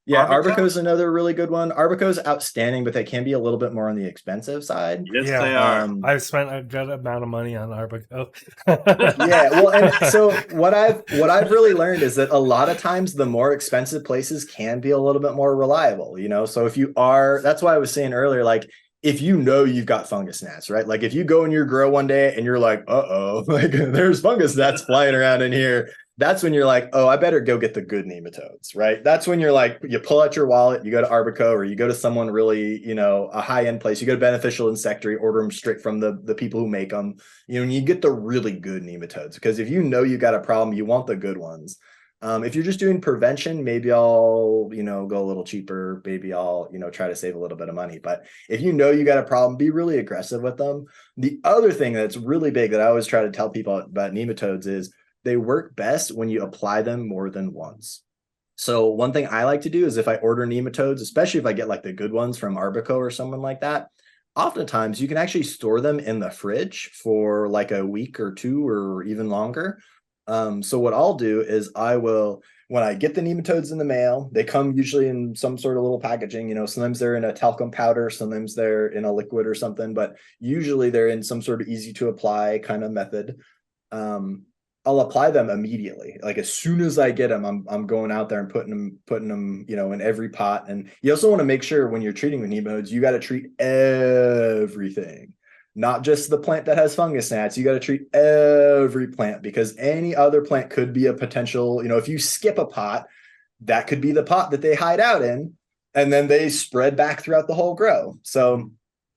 Yeah, Arbico? Arbico's another really good one. Arbico's outstanding, but they can be a little bit more on the expensive side. Yes, Yeah. they are. I've spent a good amount of money on Arbico. Yeah, well, and so what I've really learned is that a lot of times the more expensive places can be a little bit more reliable, So that's why I was saying earlier, like if you've got fungus gnats, right? Like if you go in your grow one day and you're like, like there's fungus gnats flying around in here. That's when you're like, oh, I better go get the good nematodes, right? That's when you're like, you pull out your wallet, you go to Arbico, or you go to someone really, a high-end place. You go to Beneficial Insectary, order them straight from the people who make them, and you get the really good nematodes. Because if you got a problem, you want the good ones. If you're just doing prevention, maybe I'll, go a little cheaper. Maybe I'll, try to save a little bit of money. But if you got a problem, be really aggressive with them. The other thing that's really big that I always try to tell people about nematodes is they work best when you apply them more than once. So one thing I like to do is if I order nematodes, especially if I get like the good ones from Arbico or someone like that, oftentimes you can actually store them in the fridge for like a week or two or even longer. So what I'll do is when I get the nematodes in the mail, they come usually in some sort of little packaging, sometimes they're in a talcum powder, sometimes they're in a liquid or something, but usually they're in some sort of easy to apply kind of method. I'll apply them immediately. Like as soon as I get them, I'm going out there and putting them, in every pot. And you also want to make sure when you're treating with nematodes, you got to treat everything, not just the plant that has fungus gnats. You got to treat every plant because any other plant could be a potential, if you skip a pot, that could be the pot that they hide out in, and then they spread back throughout the whole grow. So,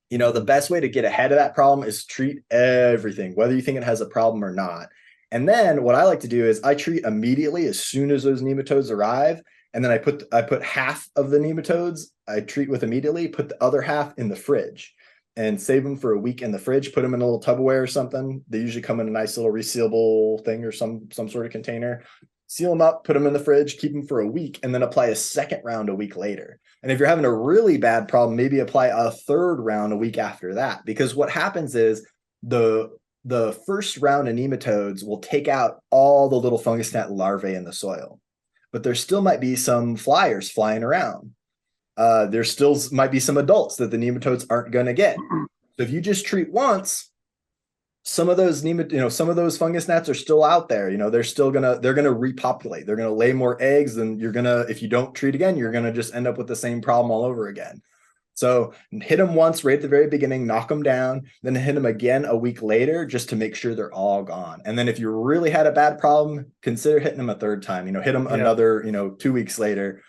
the best way to get ahead of that problem is treat everything, whether you think it has a problem or not. And then what I like to do is I treat immediately as soon as those nematodes arrive. And then I put half of the nematodes I treat with immediately, put the other half in the fridge and save them for a week in the fridge, put them in a little Tupperware or something. They usually come in a nice little resealable thing or some sort of container. Seal them up, put them in the fridge, keep them for a week, and then apply a second round a week later. And if you're having a really bad problem, maybe apply a third round a week after that. Because what happens is the first round of nematodes will take out all the little fungus gnat larvae in the soil, but there still might be some flyers flying around. There still might be some adults that the nematodes aren't going to get. So if you just treat once, some of those some of those fungus gnats are still out there. They're gonna repopulate. They're gonna lay more eggs, and if you don't treat again, you're gonna just end up with the same problem all over again. So hit them once right at the very beginning, knock them down, then hit them again a week later just to make sure they're all gone. And then if you really had a bad problem, consider hitting them a third time. Hit them another 2 weeks later.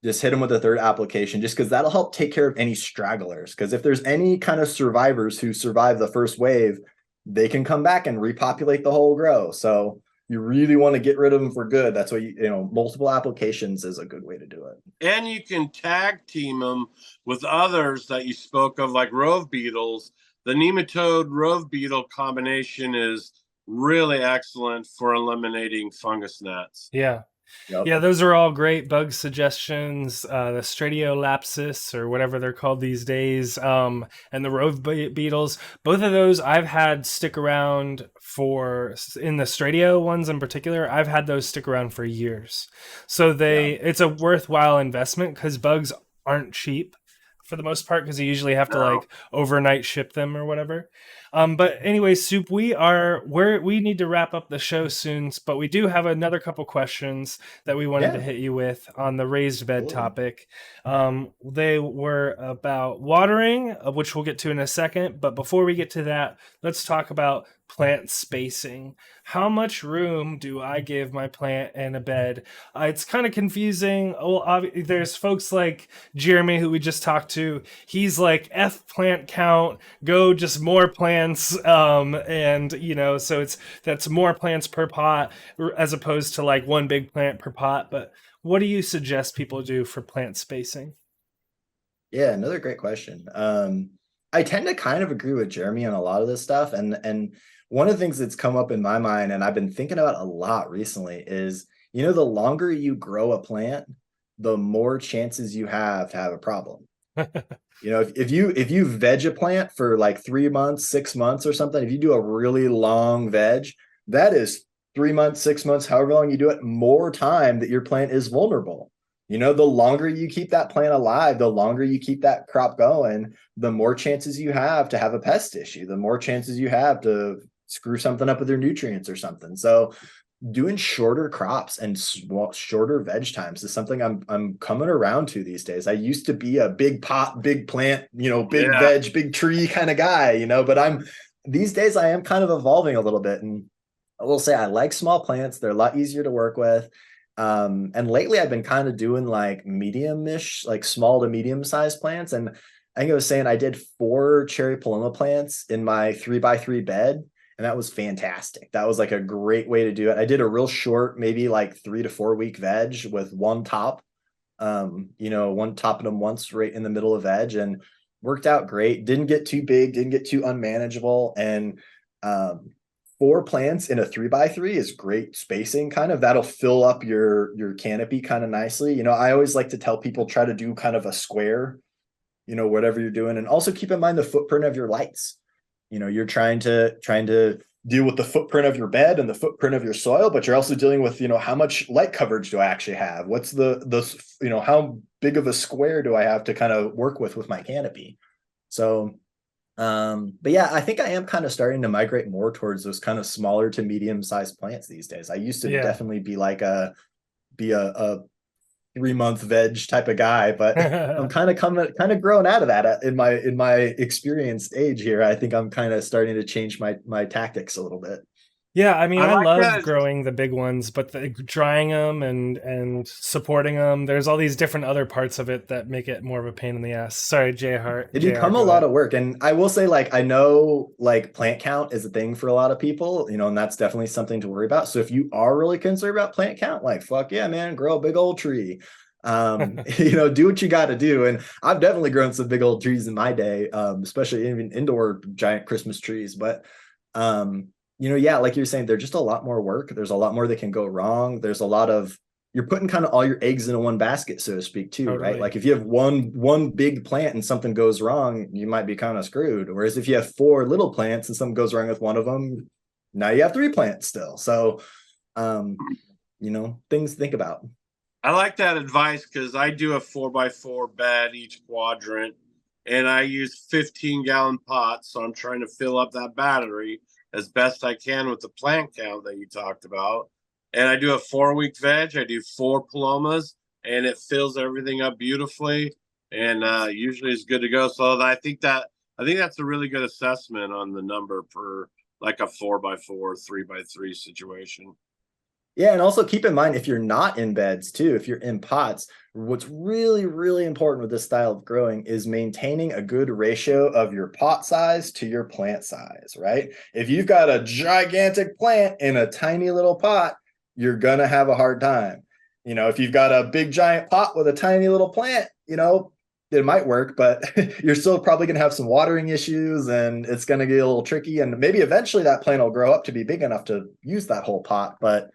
Just hit them with a third application, just because that'll help take care of any stragglers. Because if there's any kind of survivors who survive the first wave, they can come back and repopulate the whole grow. So you really want to get rid of them for good. That's why multiple applications is a good way to do it. And you can tag team them with others that you spoke of, like rove beetles. The nematode rove beetle combination is really excellent for eliminating fungus gnats. Yeah. Yep. Yeah, those are all great bug suggestions. The Stratiolapsus, or whatever they're called these days, and the rove beetles. Both of those I've had stick around for, in the Stratio ones in particular, I've had those stick around for years. So it's a worthwhile investment, because bugs aren't cheap for the most part, because you usually have to like overnight ship them or whatever. But anyway, Soup, we need to wrap up the show soon, but we do have another couple questions that we wanted to hit you with on the raised bed topic. They were about watering, which we'll get to in a second. But before we get to that, let's talk about plant spacing. How much room do I give my plant in a bed? It's kind of confusing. There's folks like Jeremy, who we just talked to. He's like, F plant count, go just more plants. And so that's more plants per pot, as opposed to like one big plant per pot. But what do you suggest people do for plant spacing? Yeah, another great question. I tend to kind of agree with Jeremy on a lot of this stuff. And one of the things that's come up in my mind, and I've been thinking about a lot recently, is, the longer you grow a plant, the more chances you have to have a problem. If you veg a plant for like 3 months, 6 months or something, if you do a really long veg, that is 3 months, 6 months, however long you do it, more time that your plant is vulnerable. The longer you keep that plant alive, the longer you keep that crop going, the more chances you have a pest issue, the more chances you have to screw something up with your nutrients or something. So doing shorter crops and shorter veg times is something I'm coming around to these days. I used to be a big pot, big plant, big veg, big tree kind of guy, but these days I am kind of evolving a little bit. And I will say I like small plants. They're a lot easier to work with. And lately I've been kind of doing like medium-ish, like small to medium-sized plants. And I think I was saying I did 4 cherry paloma plants in my 3x3 bed. And that was fantastic. That was like a great way to do it. I did a real short, maybe like 3 to 4 week veg with one top, one topping them once right in the middle of veg, and worked out great. Didn't get too big, didn't get too unmanageable. And 4 plants in a 3x3 is great spacing. Kind of that'll fill up your canopy kind of nicely. I always like to tell people, try to do kind of a square, whatever you're doing. And also keep in mind the footprint of your lights. You're trying to deal with the footprint of your bed and the footprint of your soil, but you're also dealing with, how much light coverage do I actually have? What's how big of a square do I have to kind of work with my canopy? So, but yeah, I think I am kind of starting to migrate more towards those kind of smaller to medium sized plants these days. I used to definitely be like a 3-month veg type of guy, but I'm kind of growing out of that in my experienced age here. I think I'm kind of starting to change my tactics a little bit. Yeah, I mean, I like love that. growing the big ones, but drying them and supporting them, there's all these different other parts of it that make it more of a pain in the ass. Sorry, It become a lot of work. And I will say, like, I know like plant count is a thing for a lot of people, and that's definitely something to worry about. So if you are really concerned about plant count, like, fuck yeah, man, grow a big old tree. Do what you got to do. And I've definitely grown some big old trees in my day, especially even indoor giant Christmas trees. But like you're saying, they're just a lot more work. There's a lot more that can go wrong. There's a lot of, you're putting kind of all your eggs into one basket, so to speak, too, Totally. right? Like if you have one big plant and something goes wrong, you might be kind of screwed. Whereas if you have 4 little plants and something goes wrong with one of them, now you have 3 plants still. So, things to think about. I like that advice, because I do a 4x4 bed each quadrant, and I use 15-gallon pots. So I'm trying to fill up that battery as best I can with the plant count that you talked about. And I do a 4-week veg. I do 4 palomas, and it fills everything up beautifully. and usually it's good to go. So I think that's a really good assessment on the number for like a 4x4, 3x3 situation. Yeah, and also keep in mind if you're not in beds too, if you're in pots, what's really, really important with this style of growing is maintaining a good ratio of your pot size to your plant size, right? If you've got a gigantic plant in a tiny little pot, you're gonna have a hard time. If you've got a big giant pot with a tiny little plant, it might work, but you're still probably going to have some watering issues and it's going to get a little tricky. And maybe eventually that plant will grow up to be big enough to use that whole pot. But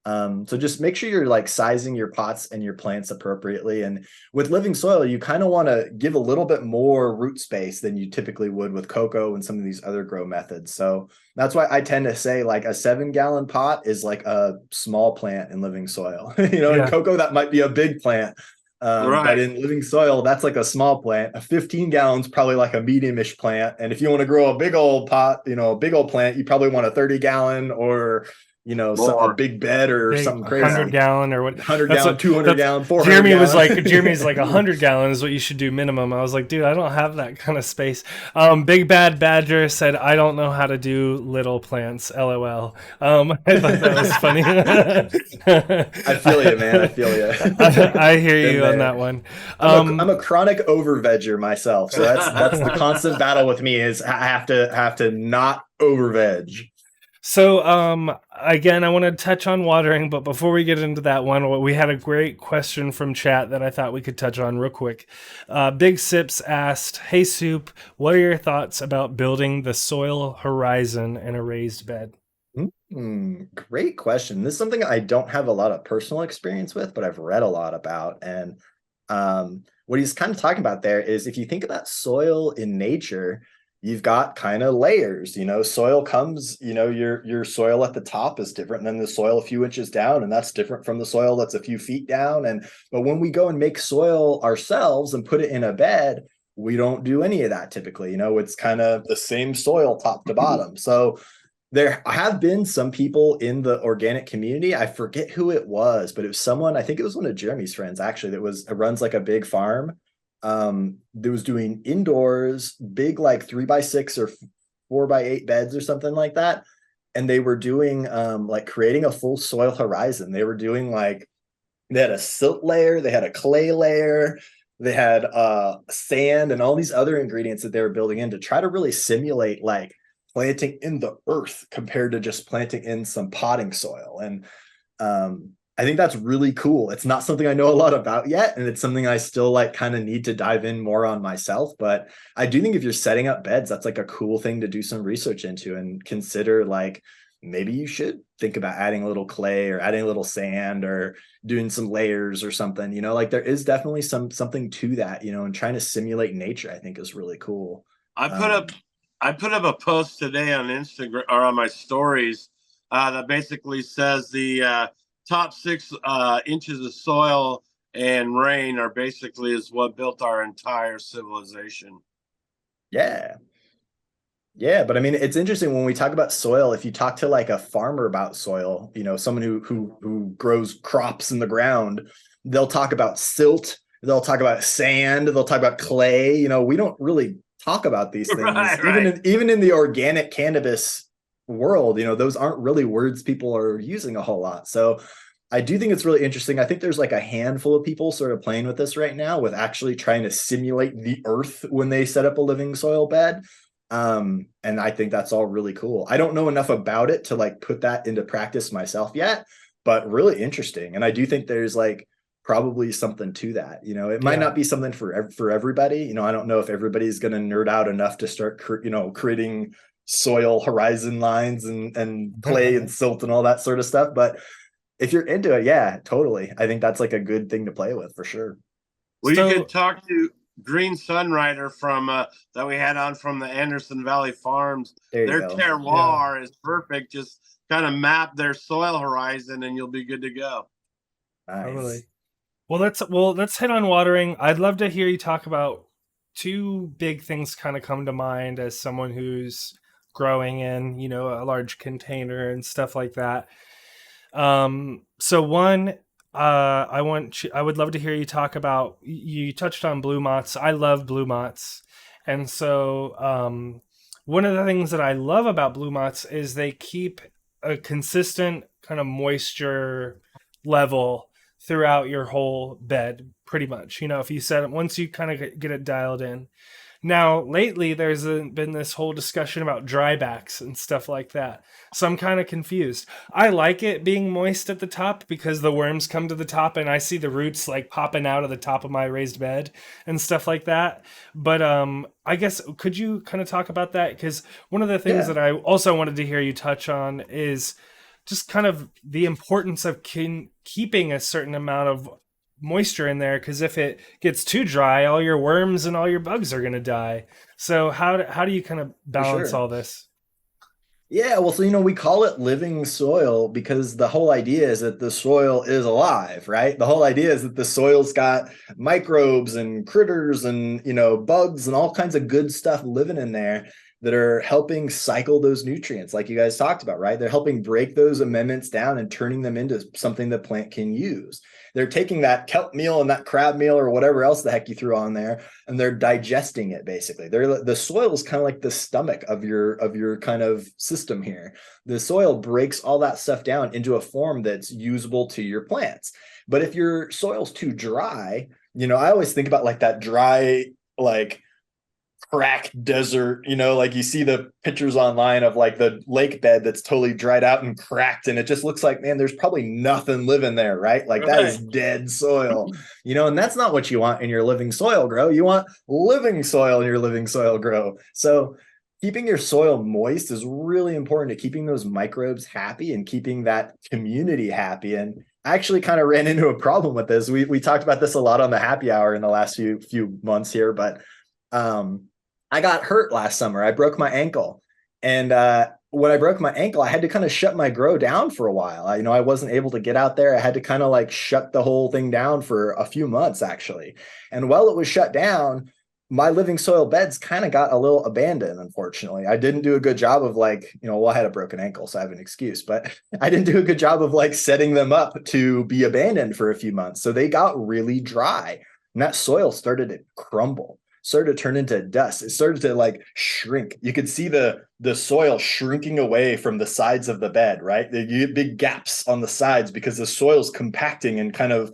so just make sure you're like sizing your pots and your plants appropriately. And with living soil, you kind of want to give a little bit more root space than you typically would with cocoa and some of these other grow methods. So that's why I tend to say like a 7-gallon pot is like a small plant in living soil. In cocoa, that might be a big plant. But in living soil, that's like a small plant. A 15 gallons probably like a medium-ish plant. And if you want to grow a big old pot, a big old plant, you probably want a 30-gallon or a big bed or something crazy. 100-gallon or what? 100-gallon, 200-gallon, 400. Jeremy's like 100-gallon is what you should do minimum. I was like, dude, I don't have that kind of space. Big Bad Badger said, I don't know how to do little plants. LOL. I thought that was funny. I feel you, man. I feel you. I hear you on that one. I'm a chronic over-vegger myself, so that's the constant battle with me is I have to not over-veg. So, again, I want to touch on watering, but before we get into that one, we had a great question from chat that I thought we could touch on real quick. Big Sips asked, hey, Soup, what are your thoughts about building the soil horizon in a raised bed? Great question. This is something I don't have a lot of personal experience with, but I've read a lot about. And what he's kind of talking about there is if you think about soil in nature, you've got kind of layers, soil comes, your soil at the top is different than the soil a few inches down, and that's different from the soil that's a few feet down. But when we go and make soil ourselves and put it in a bed, we don't do any of that typically. It's kind of the same soil top to bottom. So there have been some people in the organic community. I forget who it was, but it was someone, I think it was one of Jeremy's friends actually, that runs like a big farm. That was doing indoors, big like 3x6 or 4x8 beds or something like that. And they were doing like creating a full soil horizon. They were doing they had a silt layer, they had a clay layer, they had sand and all these other ingredients that they were building in to try to really simulate like planting in the earth compared to just planting in some potting soil. And I think that's really cool. It's not something I know a lot about yet, and it's something I still like kind of need to dive in more on myself. But I do think if you're setting up beds, that's like a cool thing to do some research into and consider like maybe you should think about adding a little clay or adding a little sand or doing some layers or something, like there is definitely something to that, and trying to simulate nature, I think is really cool. I put up a post today on Instagram or on my stories that basically says the top 6 inches of soil and rain are basically is what built our entire civilization. Yeah, but I mean, it's interesting when we talk about soil. If you talk to like a farmer about soil, someone who grows crops in the ground, they'll talk about silt, they'll talk about sand, they'll talk about clay. We don't really talk about these things, even in the organic cannabis world. Those aren't really words people are using a whole lot. So I do think it's really interesting. I think there's like a handful of people sort of playing with this right now with actually trying to simulate the earth when they set up a living soil bed. And I think that's all really cool. I don't know enough about it to like put that into practice myself yet, but really interesting. And I do think there's like probably something to that. It might not be something for everybody. I don't know if everybody's going to nerd out enough to start, creating soil horizon lines and clay and silt and all that sort of stuff. But if you're into it, yeah, totally. I think that's like a good thing to play with for sure. Well, you could talk to Green Sunrider from that we had on from the Anderson Valley Farms. Their terroir is perfect. Just kind of map their soil horizon and you'll be good to go. Nice. Totally. Well, let's hit on watering. I'd love to hear you talk about 2 big things kind of come to mind as someone who's growing in, a large container and stuff like that. So one, I would love to hear you talk about. You touched on blue moths. I love blue moths, and so one of the things that I love about blue moths is they keep a consistent kind of moisture level throughout your whole bed, pretty much. You know, if you set it once you kind of get it dialed in. Now, lately, been this whole discussion about drybacks and stuff like that. So I'm kind of confused. I like it being moist at the top because the worms come to the top and I see the roots like popping out of the top of my raised bed and stuff like that. But I guess could you kind of talk about that? Because one of the things Yeah, that I also wanted to hear you touch on is just kind of the importance of keeping a certain amount of moisture in there, because if it gets too dry, all your worms and all your bugs are going to die. So how do you kind of for balance sure. all this? Yeah, well, so we call it living soil because the whole idea is that the soil is alive, right? The whole idea is that the soil's got microbes and critters and bugs and all kinds of good stuff living in there that are helping cycle those nutrients, like you guys talked about, right? They're helping break those amendments down and turning them into something the plant can use. They're taking that kelp meal and that crab meal or whatever else the heck you threw on there, and they're digesting it basically. The soil is kind of like the stomach of your kind of system here. The soil breaks all that stuff down into a form that's usable to your plants. But if your soil's too dry, I always think about like that dry, like cracked desert, like you see the pictures online of like the lake bed that's totally dried out and cracked, and it just looks like, man, there's probably nothing living there, right? Like that is Right. dead soil, and that's not what you want in your living soil grow. You want living soil in your living soil grow. So keeping your soil moist is really important to keeping those microbes happy and keeping that community happy. And I actually kind of ran into a problem with this. We talked about this a lot on the happy hour in the last few months here, but I got hurt last summer. I broke my ankle. And when I broke my ankle, I had to kind of shut my grow down for a while. I wasn't able to get out there. I had to kind of like shut the whole thing down for a few months, actually. And while it was shut down, my living soil beds kind of got a little abandoned, unfortunately. I didn't do a good job of like, well, I had a broken ankle, so I have an excuse, but I didn't do a good job of like setting them up to be abandoned for a few months. So they got really dry and that soil started to crumble, started to turn into dust. It started to like shrink. You could see the soil shrinking away from the sides of the bed, right? You get big gaps on the sides because the soil's compacting and kind of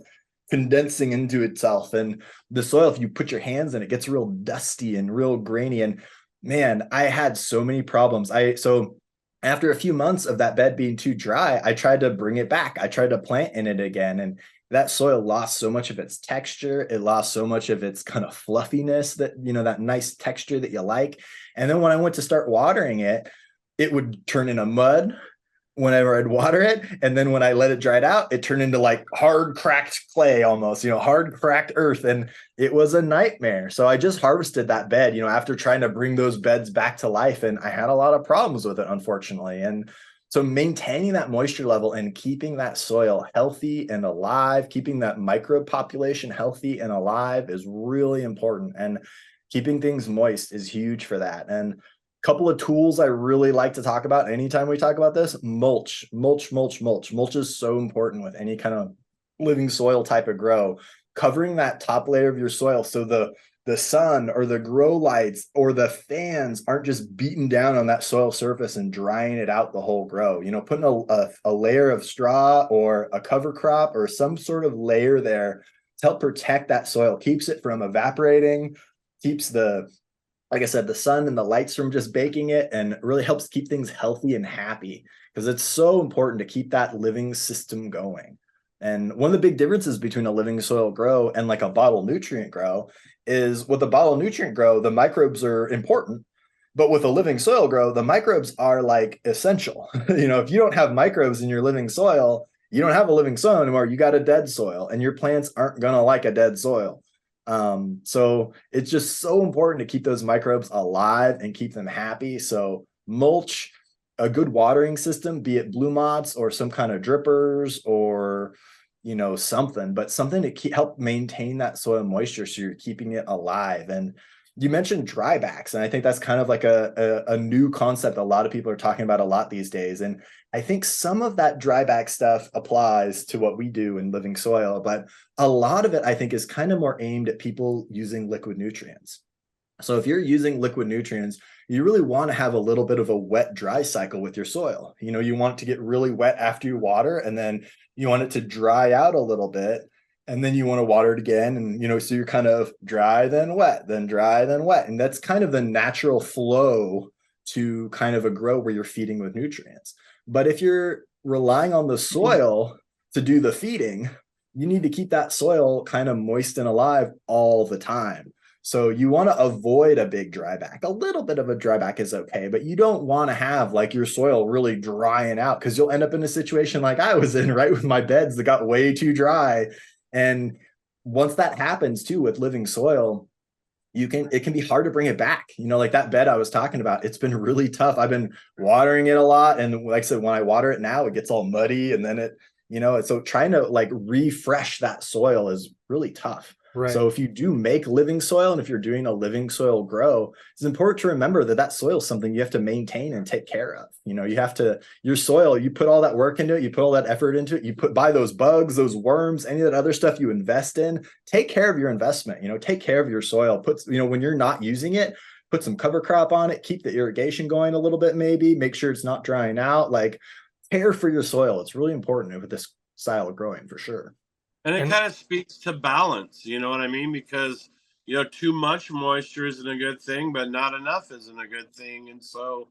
condensing into itself. And the soil, if you put your hands in it, gets real dusty and real grainy. And man, I had so many problems. So after a few months of that bed being too dry, I tried to bring it back. I tried to plant in it again. And that soil lost so much of its texture. It lost so much of its kind of fluffiness, that, that nice texture that you like. And then when I went to start watering it, it would turn into mud whenever I'd water it. And then when I let it dry out, it turned into like hard cracked clay almost, hard cracked earth. And it was a nightmare. So I just harvested that bed, after trying to bring those beds back to life. And I had a lot of problems with it, unfortunately. And so maintaining that moisture level and keeping that soil healthy and alive, keeping that microbe population healthy and alive is really important. And keeping things moist is huge for that. And a couple of tools I really like to talk about anytime we talk about this: mulch. Mulch is so important with any kind of living soil type of grow. Covering that top layer of your soil so the sun or the grow lights or the fans aren't just beating down on that soil surface and drying it out the whole grow. Putting a layer of straw or a cover crop or some sort of layer there to help protect that soil, keeps it from evaporating, keeps like I said, the sun and the lights from just baking it, and really helps keep things healthy and happy, because it's so important to keep that living system going. And one of the big differences between a living soil grow and like a bottle nutrient grow is, with a bottle nutrient grow, the microbes are important. But with a living soil grow, the microbes are like essential. If you don't have microbes in your living soil, you don't have a living soil anymore. You got a dead soil, and your plants aren't going to like a dead soil. So it's just so important to keep those microbes alive and keep them happy. So mulch, a good watering system, be it blue moths or some kind of drippers or something, but something to help maintain that soil moisture so you're keeping it alive. And You mentioned drybacks, and I think that's kind of like a new concept a lot of people are talking about a lot these days. And I think some of that dryback stuff applies to what we do in living soil, but a lot of it I think is kind of more aimed at people using liquid nutrients. So if you're using liquid nutrients, you really want to have a little bit of a wet dry cycle with your soil. You want it to get really wet after you water, and then you want it to dry out a little bit, and then you want to water it again. And so you're kind of dry, then wet, then dry, then wet. And that's kind of the natural flow to kind of a grow where you're feeding with nutrients. But if you're relying on the soil to do the feeding, you need to keep that soil kind of moist and alive all the time. So you want to avoid a big dryback. A little bit of a dryback is okay, but you don't want to have like your soil really drying out, because you'll end up in a situation like I was in, right, with my beds that got way too dry. And once that happens too with living soil, it can be hard to bring it back. Like that bed I was talking about, it's been really tough. I've been watering it a lot. And like I said, when I water it now, it gets all muddy, and then so trying to like refresh that soil is really tough. Right. So if you do make living soil, and if you're doing a living soil grow, it's important to remember that soil is something you have to maintain and take care of. Your soil, you put all that work into it, you put all that effort into it, buy those bugs, those worms, any of that other stuff you invest in, take care of your investment, take care of your soil, when you're not using it, put some cover crop on it, keep the irrigation going a little bit, maybe make sure it's not drying out, like care for your soil. It's really important with this style of growing for sure. And it kind of speaks to balance, you know what I mean? Because, too much moisture isn't a good thing, but not enough isn't a good thing. And so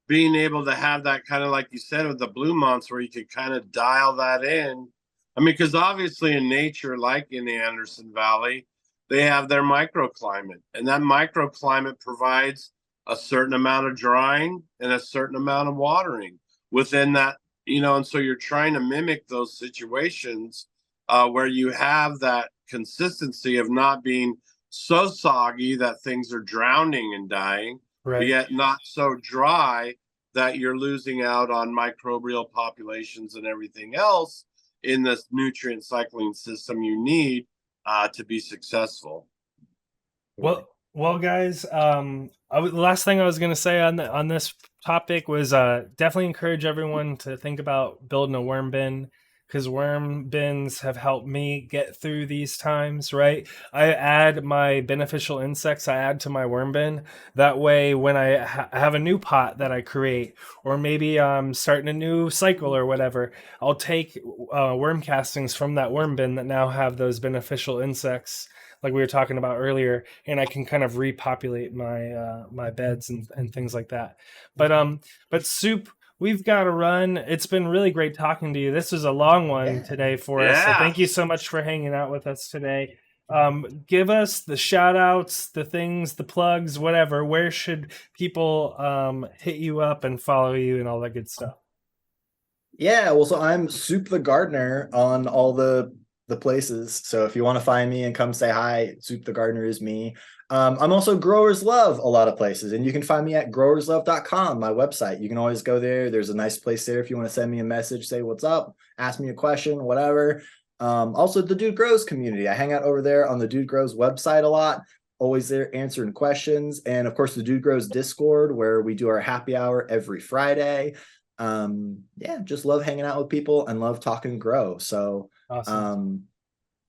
being able to have that kind of, like you said, with the blue months, where you could kind of dial that in. I mean, because obviously in nature, like in the Anderson Valley, they have their microclimate, and that microclimate provides a certain amount of drying and a certain amount of watering within that, and so you're trying to mimic those situations where you have that consistency of not being so soggy that things are drowning and dying, right, but yet not so dry that you're losing out on microbial populations and everything else in this nutrient cycling system you need to be successful. Well, guys, the last thing I was going to say on this topic was definitely encourage everyone to think about building a worm bin, because worm bins have helped me get through these times, right? I add my beneficial insects, I add to my worm bin. That way, when I have a new pot that I create, or maybe I'm starting a new cycle or whatever, I'll take worm castings from that worm bin that now have those beneficial insects, like we were talking about earlier, and I can kind of repopulate my my beds and things like that. But Soup, we've got to run. It's been really great talking to you. This was a long one today for us. So thank you so much for hanging out with us today. Give us the shout outs, the things, the plugs, whatever. Where should people hit you up and follow you and all that good stuff? Yeah, well, so I'm Soup the Gardener on all the places. So if you want to find me and come say hi, Soup the Gardener is me. I'm also Growers Love a lot of places, and you can find me at growerslove.com, my website. You can always go there. There's a nice place there if you want to send me a message, say what's up, ask me a question, whatever. Also, the Dude Grows community. I hang out over there on the Dude Grows website a lot, always there answering questions. And of course, the Dude Grows Discord, where we do our happy hour every Friday. Yeah, just love hanging out with people and love talking grow. So awesome.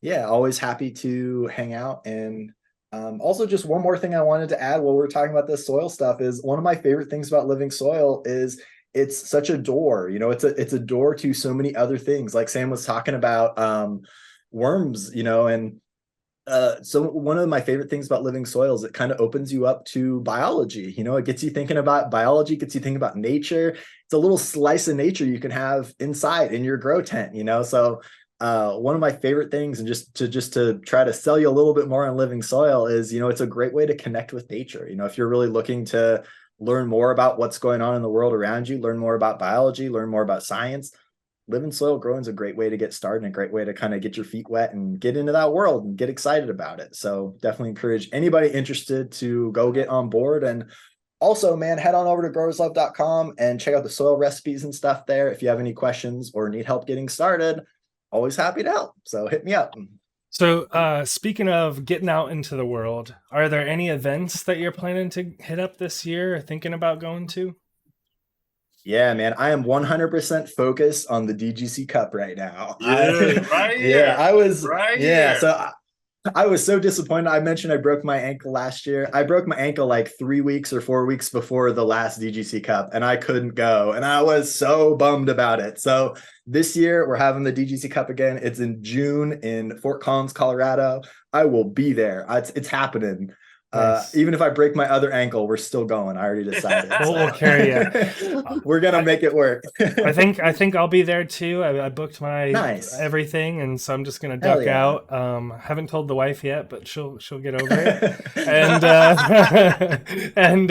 Yeah, always happy to hang out. And also, just one more thing I wanted to add while we're talking about this soil stuff is one of my favorite things about living soil is it's such a door. It's a door to so many other things. Like Sam was talking about worms, and so one of my favorite things about living soil is it kind of opens you up to biology. It gets you thinking about biology, gets you thinking about nature. It's a little slice of nature you can have inside in your grow tent, So one of my favorite things, and just to try to sell you a little bit more on living soil, is it's a great way to connect with nature. If you're really looking to learn more about what's going on in the world around you, learn more about biology, learn more about science, living soil growing is a great way to get started and a great way to kind of get your feet wet and get into that world and get excited about it. So definitely encourage anybody interested to go get on board. And also, man, head on over to growerslove.com and check out the soil recipes and stuff there. If you have any questions or need help getting started, always happy to help. So hit me up. So, speaking of getting out into the world, are there any events that you're planning to hit up this year or thinking about going to? Yeah, man, I am 100% focused on the DGC Cup right now. Yeah, right Yeah, here, right yeah, here. so I was so disappointed. I mentioned I broke my ankle last year. I broke my ankle like 3 weeks or 4 weeks before the last DGC Cup, and I couldn't go. And I was so bummed about it. So this year we're having the DGC Cup again. It's in June in Fort Collins, Colorado. I will be there. It's happening. Nice. Even if I break my other ankle, we're still going. I already decided. We'll So carry you. we're gonna I, make it work. I think I'll be there too. I booked my Nice. everything, and so I'm just gonna Hell duck yeah. out. Haven't told the wife yet, but she'll get over it. And and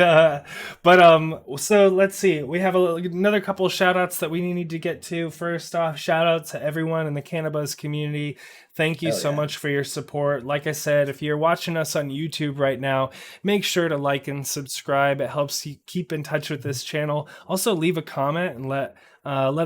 but so let's see. We have another couple of shout outs that we need to get to. First off, shout out to everyone in the CannaBuzz community. Thank you Hell so yeah. much for your support. Like I said, if you're watching us on YouTube right now, make sure to like and subscribe. It helps you keep in touch with this channel. Also, leave a comment and let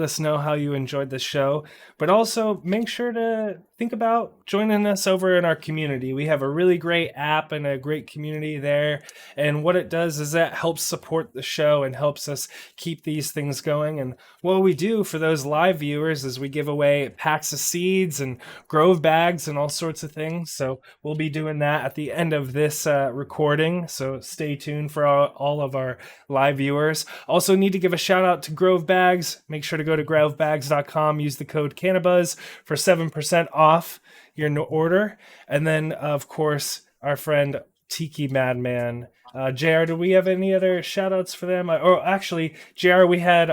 us know how you enjoyed the show. But also, make sure to think about joining us over in our community. We have a really great app and a great community there. And what it does is that helps support the show and helps us keep these things going. And what we do for those live viewers is we give away packs of seeds and Grove bags and all sorts of things. So we'll be doing that at the end of this recording. So stay tuned for all of our live viewers. Also need to give a shout out to Grove Bags. Make sure to go to grovebags.com, use the code CannaBuzz for 7% off your order. And then, of course, our friend TikiMadMan. JR, do we have any other shout outs for them? Or actually, JR, we had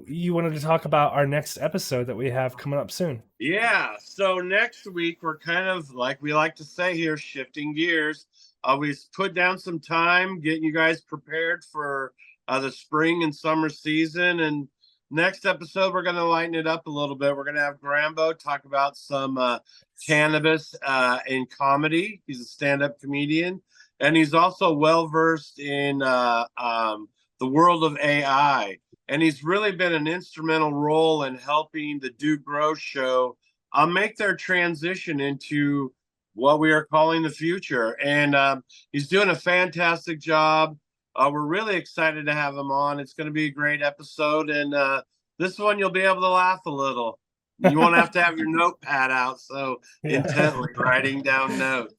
you wanted to talk about our next episode that we have coming up soon. Yeah. So next week we're kind of like we like to say here, shifting gears. We put down some time getting you guys prepared for the spring and summer season. And next episode we're going to lighten it up a little bit. We're going to have Grambo talk about some cannabis in comedy. He's a stand-up comedian, and he's also well versed in the world of AI, and he's really been an instrumental role in helping the Do Grow show make their transition into what we are calling the future. And he's doing a fantastic job. We're really excited to have him on. It's going to be a great episode, and this one you'll be able to laugh a little. You won't have to have your notepad out so intently writing down notes.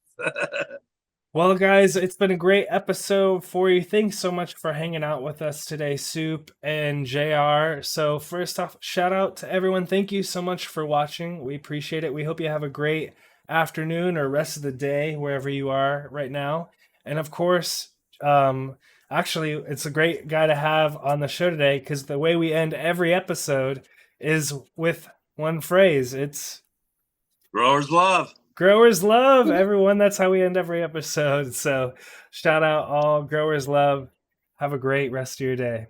Well, guys, it's been a great episode for you. Thanks so much for hanging out with us today, Soup and JR. So, first off, shout out to everyone. Thank you so much for watching. We appreciate it. We hope you have a great afternoon or rest of the day, wherever you are right now. And of course, actually, it's a great guy to have on the show today because the way we end every episode is with one phrase. It's Growers love. Growers love, everyone. That's how we end every episode. So shout out all growers love. Have a great rest of your day.